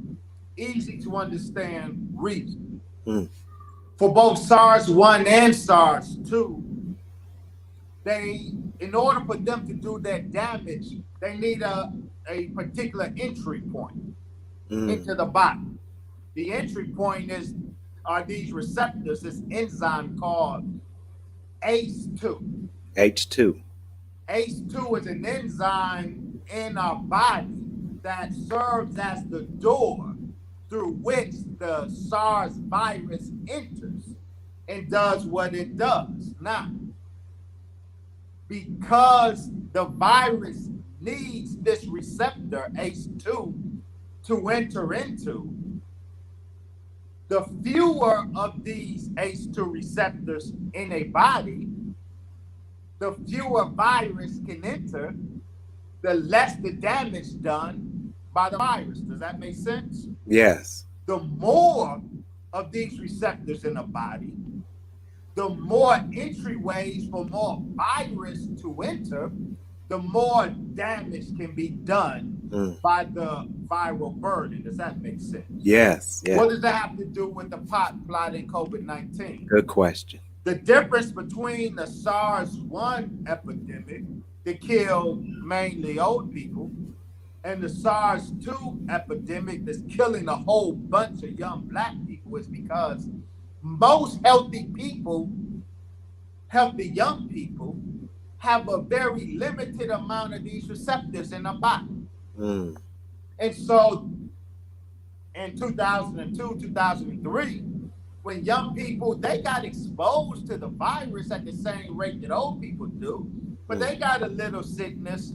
easy to understand reason. For both SARS-1 and SARS-2, in order for them to do their damage, they need a particular entry point into the body. The entry point are these receptors, this enzyme called ACE2. H2. ACE2 is an enzyme in our body that serves as the door through which the SARS virus enters and does what it does. Now, because the virus needs this receptor, ACE2, to enter into, the fewer of these ACE2 receptors in a body, the fewer virus can enter, the less the damage done by the virus. Does that make sense? Yes. The more of these receptors in a body, the more entryways for more virus to enter, the more damage can be done by the viral burden. Does that make sense? Yes. Yes. What does that have to do with the pot plot in COVID-19? Good question. The difference between the SARS-1 epidemic that killed mainly old people and the SARS-2 epidemic that's killing a whole bunch of young Black people is because most healthy young people, have a very limited amount of these receptors in the body. And so in 2002, 2003, when young people, they got exposed to the virus at the same rate that old people do, but they got a little sickness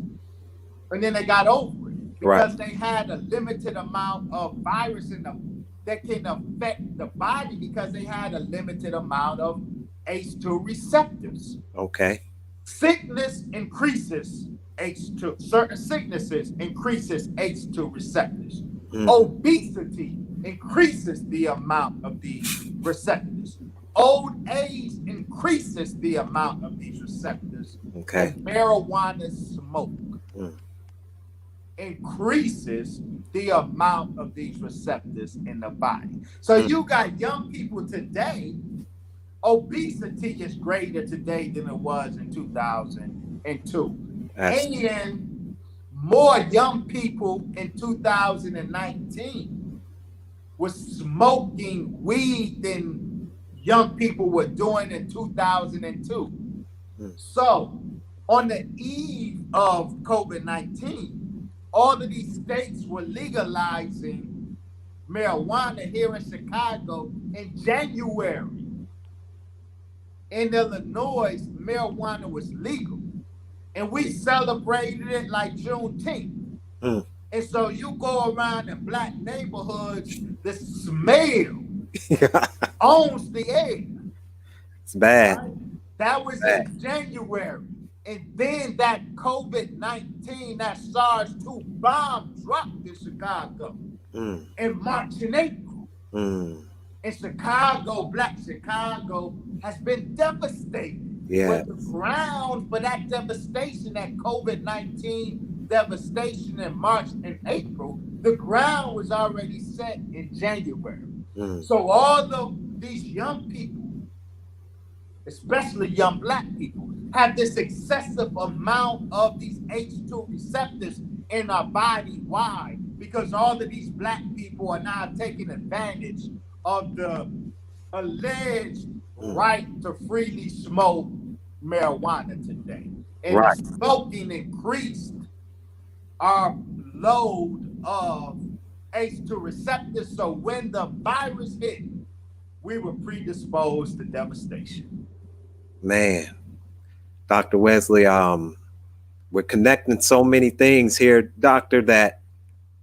and then they got over it because they had a limited amount of virus in them that can affect the body because they had a limited amount of ACE2 receptors. Okay. Sickness increases H2. Certain sicknesses increases H2 receptors. Obesity increases the amount of these receptors. Old age increases the amount of these receptors. Okay. And marijuana smoke increases the amount of these receptors in the body. So you got young people today, obesity is greater today than it was in 2002. And more young people in 2019 was smoking weed than young people were doing in 2002. So on the eve of COVID-19, all of these states were legalizing marijuana here in Chicago in January. In Illinois, marijuana was legal. And we celebrated it like Juneteenth. And so you go around in Black neighborhoods, the smell owns the air. It's bad. Right? That was in January. And then that COVID-19, that SARS-2 bomb dropped in Chicago in March and April. In Chicago, Black Chicago has been devastated. But the ground for that devastation, that COVID-19 devastation in March and April, the ground was already set in January. So all of these young people, especially young Black people, have this excessive amount of these H2 receptors in our body. Why? Because all of these Black people are now taking advantage of the alleged right to freely smoke marijuana today. And the smoking increased our load of H2 receptors. So when the virus hit, we were predisposed to devastation. Man, Dr. Wesley, We're connecting so many things here, doctor, that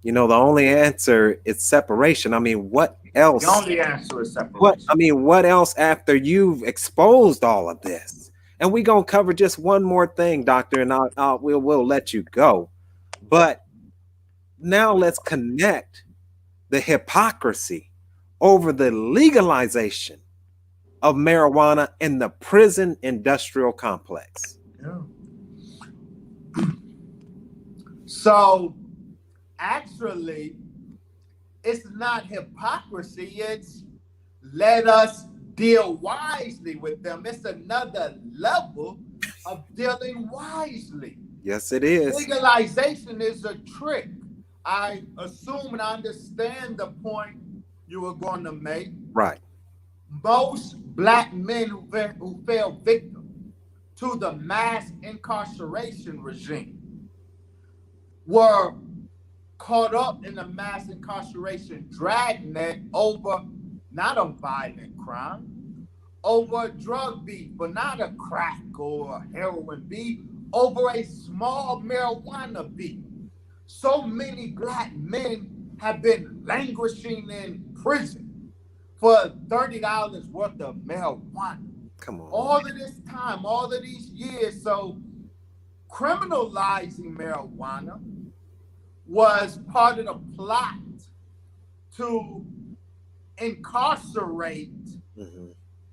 the only answer is separation. I mean, what The else? only answer is What I separation. mean, what else after you've exposed all of this? And we're gonna cover just one more thing, doctor, and we'll let you go. But now let's connect the hypocrisy over the legalization of marijuana in the prison industrial complex. Yeah. So actually, it's not hypocrisy, it's let us deal wisely with them. It's another level of dealing wisely. Yes, it is. Legalization is a trick. I assume and understand the point you were going to make. Right. Most black men who fell victim to the mass incarceration regime were caught up in the mass incarceration dragnet over not a violent crime, over a drug beef, but not a crack or a heroin beef, over a small marijuana beef. So many black men have been languishing in prison for $30 worth of marijuana. Come on. All of this time, all of these years. So criminalizing marijuana was part of the plot to incarcerate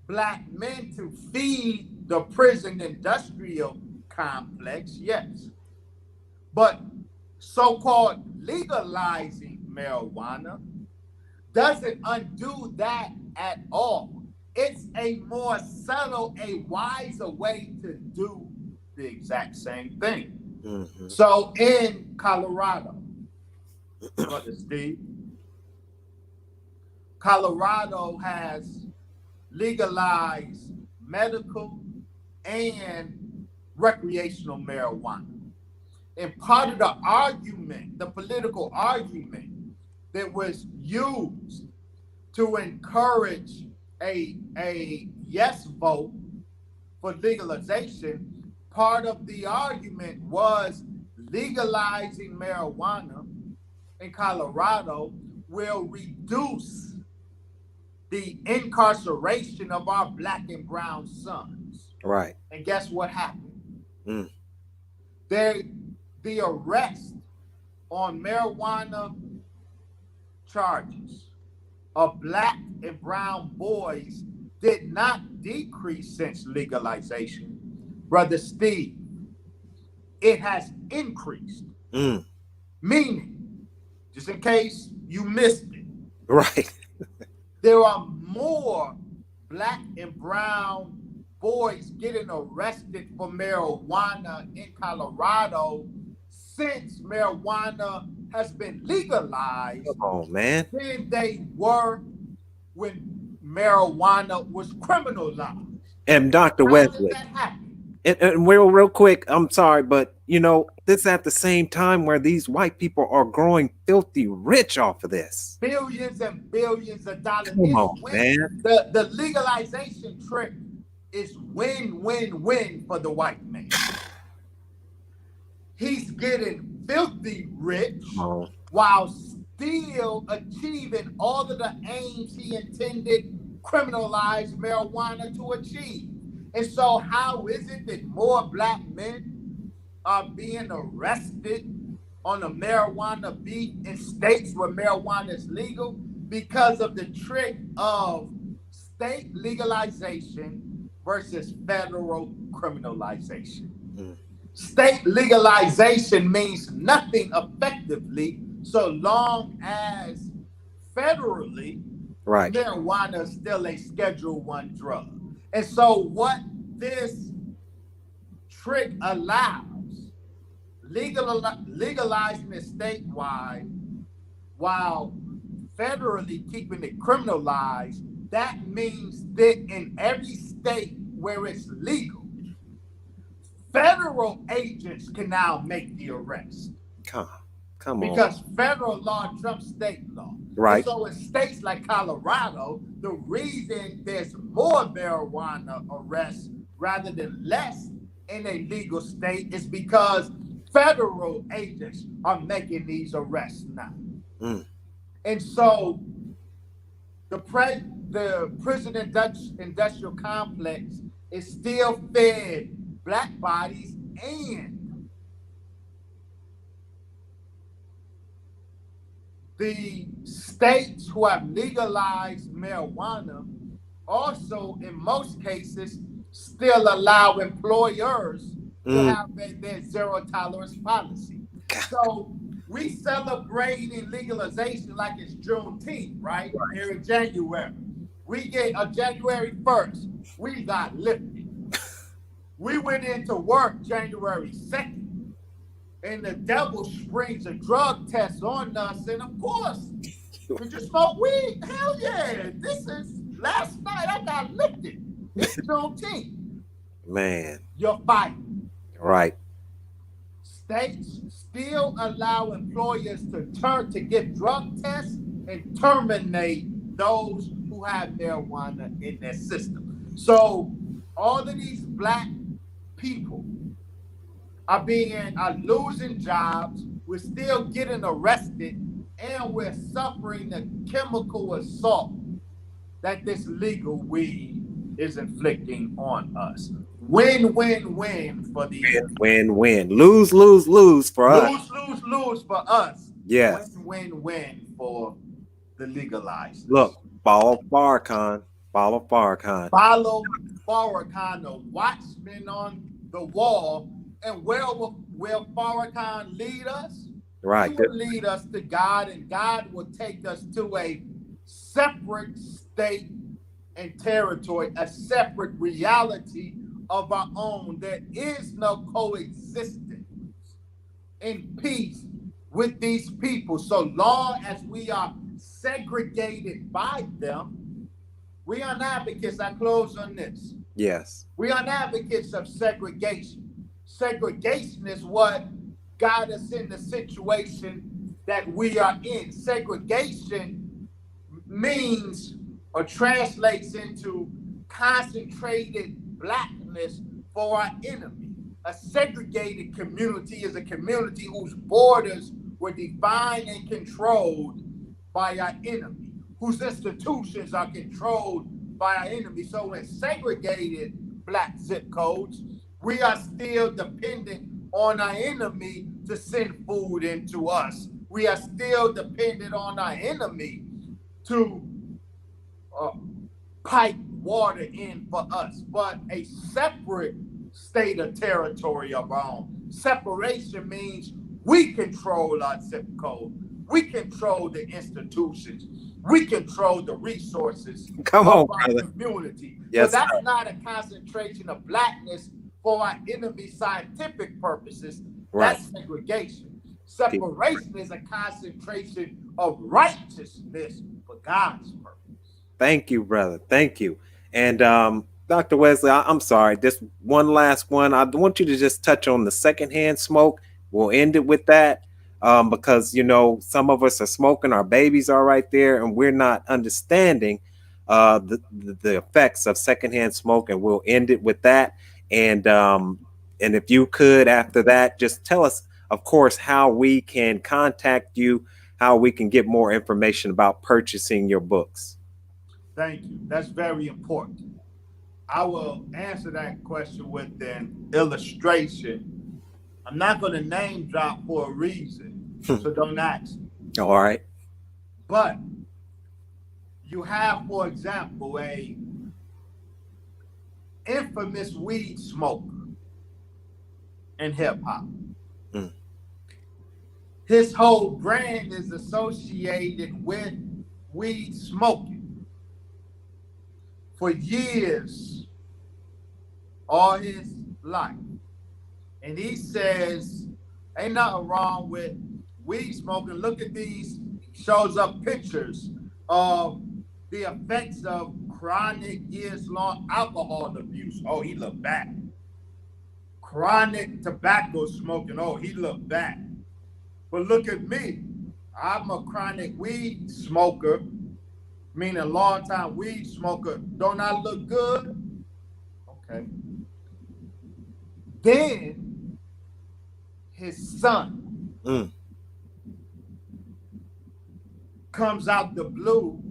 black men to feed the prison industrial complex, yes. But so-called legalizing marijuana doesn't undo that at all. It's a more subtle, a wiser way to do the exact same thing. So in Colorado, Brother Steve, Colorado has legalized medical and recreational marijuana. And part of the argument, the political argument that was used to encourage a yes vote for legalization, part of the argument was legalizing marijuana in Colorado will reduce the incarceration of our black and brown sons. Right. And guess what happened? The arrest on marijuana charges of black and brown boys did not decrease since legalization. Brother Steve, it has increased. Meaning, just in case you missed it, right, there are more black and brown boys getting arrested for marijuana in Colorado since marijuana has been legalized. Come on, man. Than they were when marijuana was criminalized. And Dr. Wesley, How did that happen? And real quick, I'm sorry, but this at the same time where these white people are growing filthy rich off of this. Billions and billions of dollars. Come on, man. The legalization trick is win-win-win for the white man. He's getting filthy rich while still achieving all of the aims he intended criminalized marijuana to achieve. And so how is it that more black men are being arrested on a marijuana beat in states where marijuana is legal? Because of the trick of state legalization versus federal criminalization. State legalization means nothing effectively so long as federally marijuana is still a Schedule I drug. And so what this trick allows, legalizing it statewide while federally keeping it criminalized, that means that in every state where it's legal, federal agents can now make the arrest. Come on. Because federal law trumps state law. Right. And so in states like Colorado, the reason there's more marijuana arrests rather than less in a legal state is because Federal agents are making these arrests now. Mm. And so the prison industrial complex is still fed black bodies, and the states who have legalized marijuana also, in most cases, still allow employers to have their zero tolerance policy. So we celebrating legalization like it's Juneteenth, right? Here in January. We get January 1st, we got lifted. We went into work January 2nd, and the devil springs a drug test on us. And of course, did you smoke weed? Hell yeah. This is last night I got lifted. It's Juneteenth. Man. You're fighting. Right. States still allow employers to get drug tests and terminate those who have marijuana in their system. So all of these black people are losing jobs. We're still getting arrested, and we're suffering the chemical assault that this legal weed is inflicting on us. Win, win, win for the win, win. Lose, lose, lose for us. Lose for us. Yes. Win, win, win for the legalized. Look, follow Farrakhan. Follow Farrakhan. Follow Farrakhan, the watchman on the wall. And where will Farrakhan lead us? Right. He will lead us to God, and God will take us to a separate state and territory, a separate reality of our own. There is no coexistence in peace with these people. So long as we are segregated by them, we are advocates. I close on this. Yes. We are advocates of segregation. Segregation is what got us in the situation that we are in. Segregation means or translates into concentrated blackness for our enemy. A segregated community is a community whose borders were defined and controlled by our enemy, whose institutions are controlled by our enemy. So in segregated black zip codes, we are still dependent on our enemy to send food into us. We are still dependent on our enemy to pipe water in for us, but a separate state of territory of our own. Separation means we control our zip code. We control the institutions. We control the resources of our brother. Community. Yes, so that's not a concentration of blackness for our enemy scientific purposes. Right. That's segregation. Separation is a concentration of righteousness for God's purpose. Thank you, brother. Thank you. And Dr. Wesley, I'm sorry. This one last one. I want you to just touch on the secondhand smoke. We'll end it with that because, you know, some of us are smoking. Our babies are right there, and we're not understanding the effects of secondhand smoke. And we'll end it with that. And if you could, after that, just tell us, of course, how we can contact you, how we can get more information about purchasing your books. Thank you. That's very important. I will answer that question with an illustration. I'm not going to name drop for a reason, so don't ask me. All right. But you have, for example, a infamous weed smoker in hip hop. His whole brand is associated with weed smoking. For years, all his life. And he says, ain't nothing wrong with weed smoking. Look at these, shows up pictures of the effects of chronic years-long alcohol abuse. Oh, he looked back. Chronic tobacco smoking. Oh, he looked back. But look at me. I'm a chronic weed smoker, meaning a long time weed smoker. Don't I look good? Okay. Then his son Mm. comes out the blue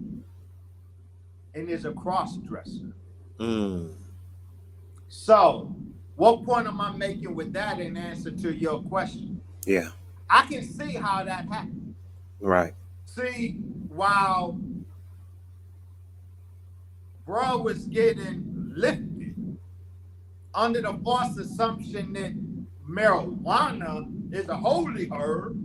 and is a cross-dresser. Mm. So, what point am I making with that in answer to your question? Yeah. I can see how that happened. Right. See, while bro was getting lifted under the false assumption that marijuana is a holy herb,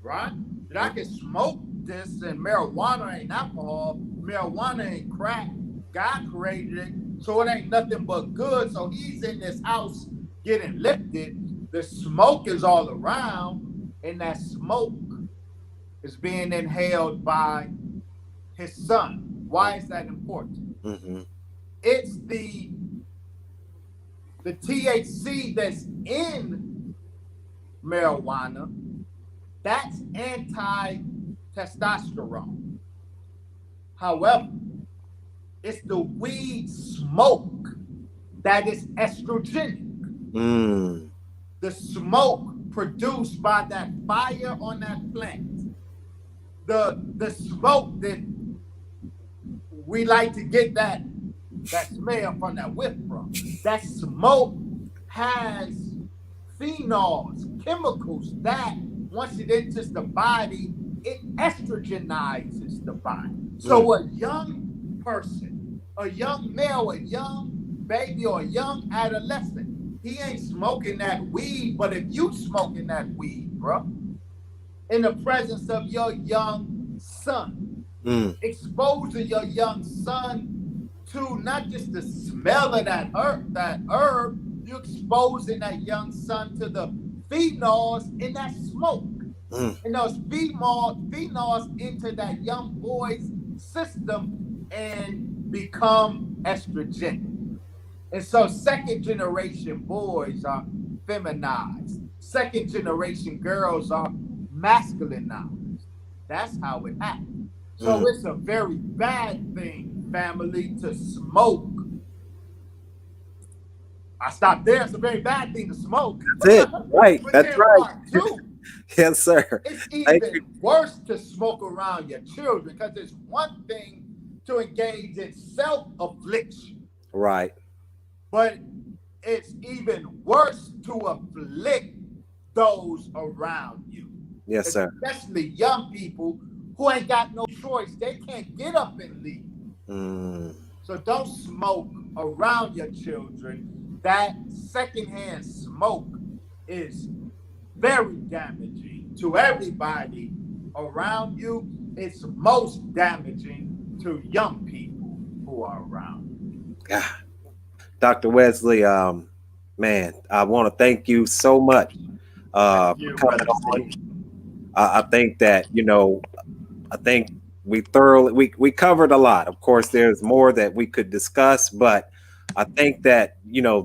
right? That I can smoke this and marijuana ain't alcohol, marijuana ain't crack. God created it, so it ain't nothing but good. So he's in this house getting lifted. The smoke is all around, and that smoke is being inhaled by his son. Why is that important? Mm-hmm. It's the THC that's in marijuana, that's anti-testosterone. However, it's the weed smoke that is estrogenic. Mm. The smoke produced by that fire on that plant. The smoke that we like to get that smell from that whiff from. That smoke has phenols, chemicals that once it enters the body, it estrogenizes the body. So a young person, a young male, a young baby, or a young adolescent, he ain't smoking that weed, but if you smoking that weed, bro, in the presence of your young son, exposing your young son to not just the smell of that herb, you're exposing that young son to the phenols in that smoke. And those phenols enter that young boy's system and become estrogen. And so second generation boys are feminized. Second generation girls are masculinized. That's how it happens. So it's a very bad thing, family, to smoke. I stopped there. It's a very bad thing to smoke. That's it. Right. But That's then right. part two, Yes, sir. it's even worse to smoke around your children, because it's one thing to engage in self-affliction. Right. But it's even worse to afflict those around you. Yes, sir. Especially young people who ain't got no choice. They can't get up and leave. So don't smoke around your children. That secondhand smoke is very damaging to everybody around you. It's most damaging to young people who are around you. God. Dr. Wesley, man, I want to thank you so much for coming on. I think that, I think we covered a lot. Of course, there's more that we could discuss, but I think that,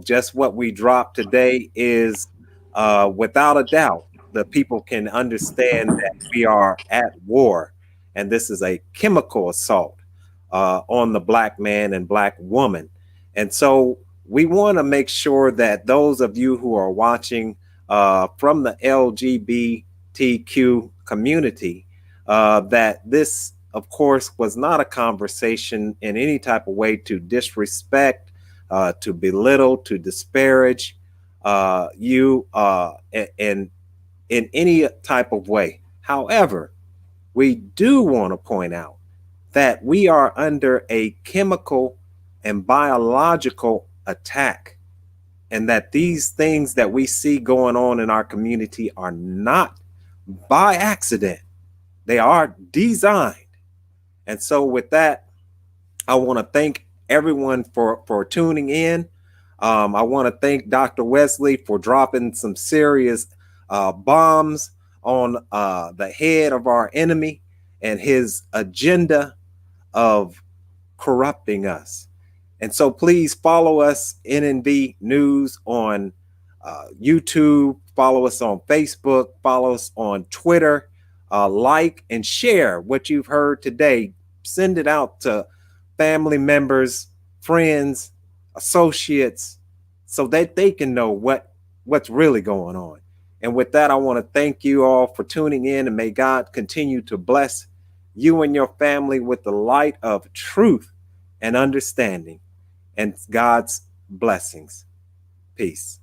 just what we dropped today is without a doubt, the people can understand that we are at war, and this is a chemical assault on the Black man and Black woman. And so we want to make sure that those of you who are watching from the LGBTQ community, that this, of course, was not a conversation in any type of way to disrespect, to belittle, to disparage you in any type of way. However, we do want to point out that we are under a chemical and biological attack, and that these things that we see going on in our community are not by accident. They are designed. And so with that, I want to thank everyone for tuning in. I want to thank Dr. Wesley for dropping some serious bombs on the head of our enemy and his agenda of corrupting us. And so please follow us, NNB News, on YouTube, follow us on Facebook, follow us on Twitter, like and share what you've heard today. Send it out to family members, friends, associates, so that they can know what's really going on. And with that, I want to thank you all for tuning in, and may God continue to bless you and your family with the light of truth and understanding and God's blessings. Peace.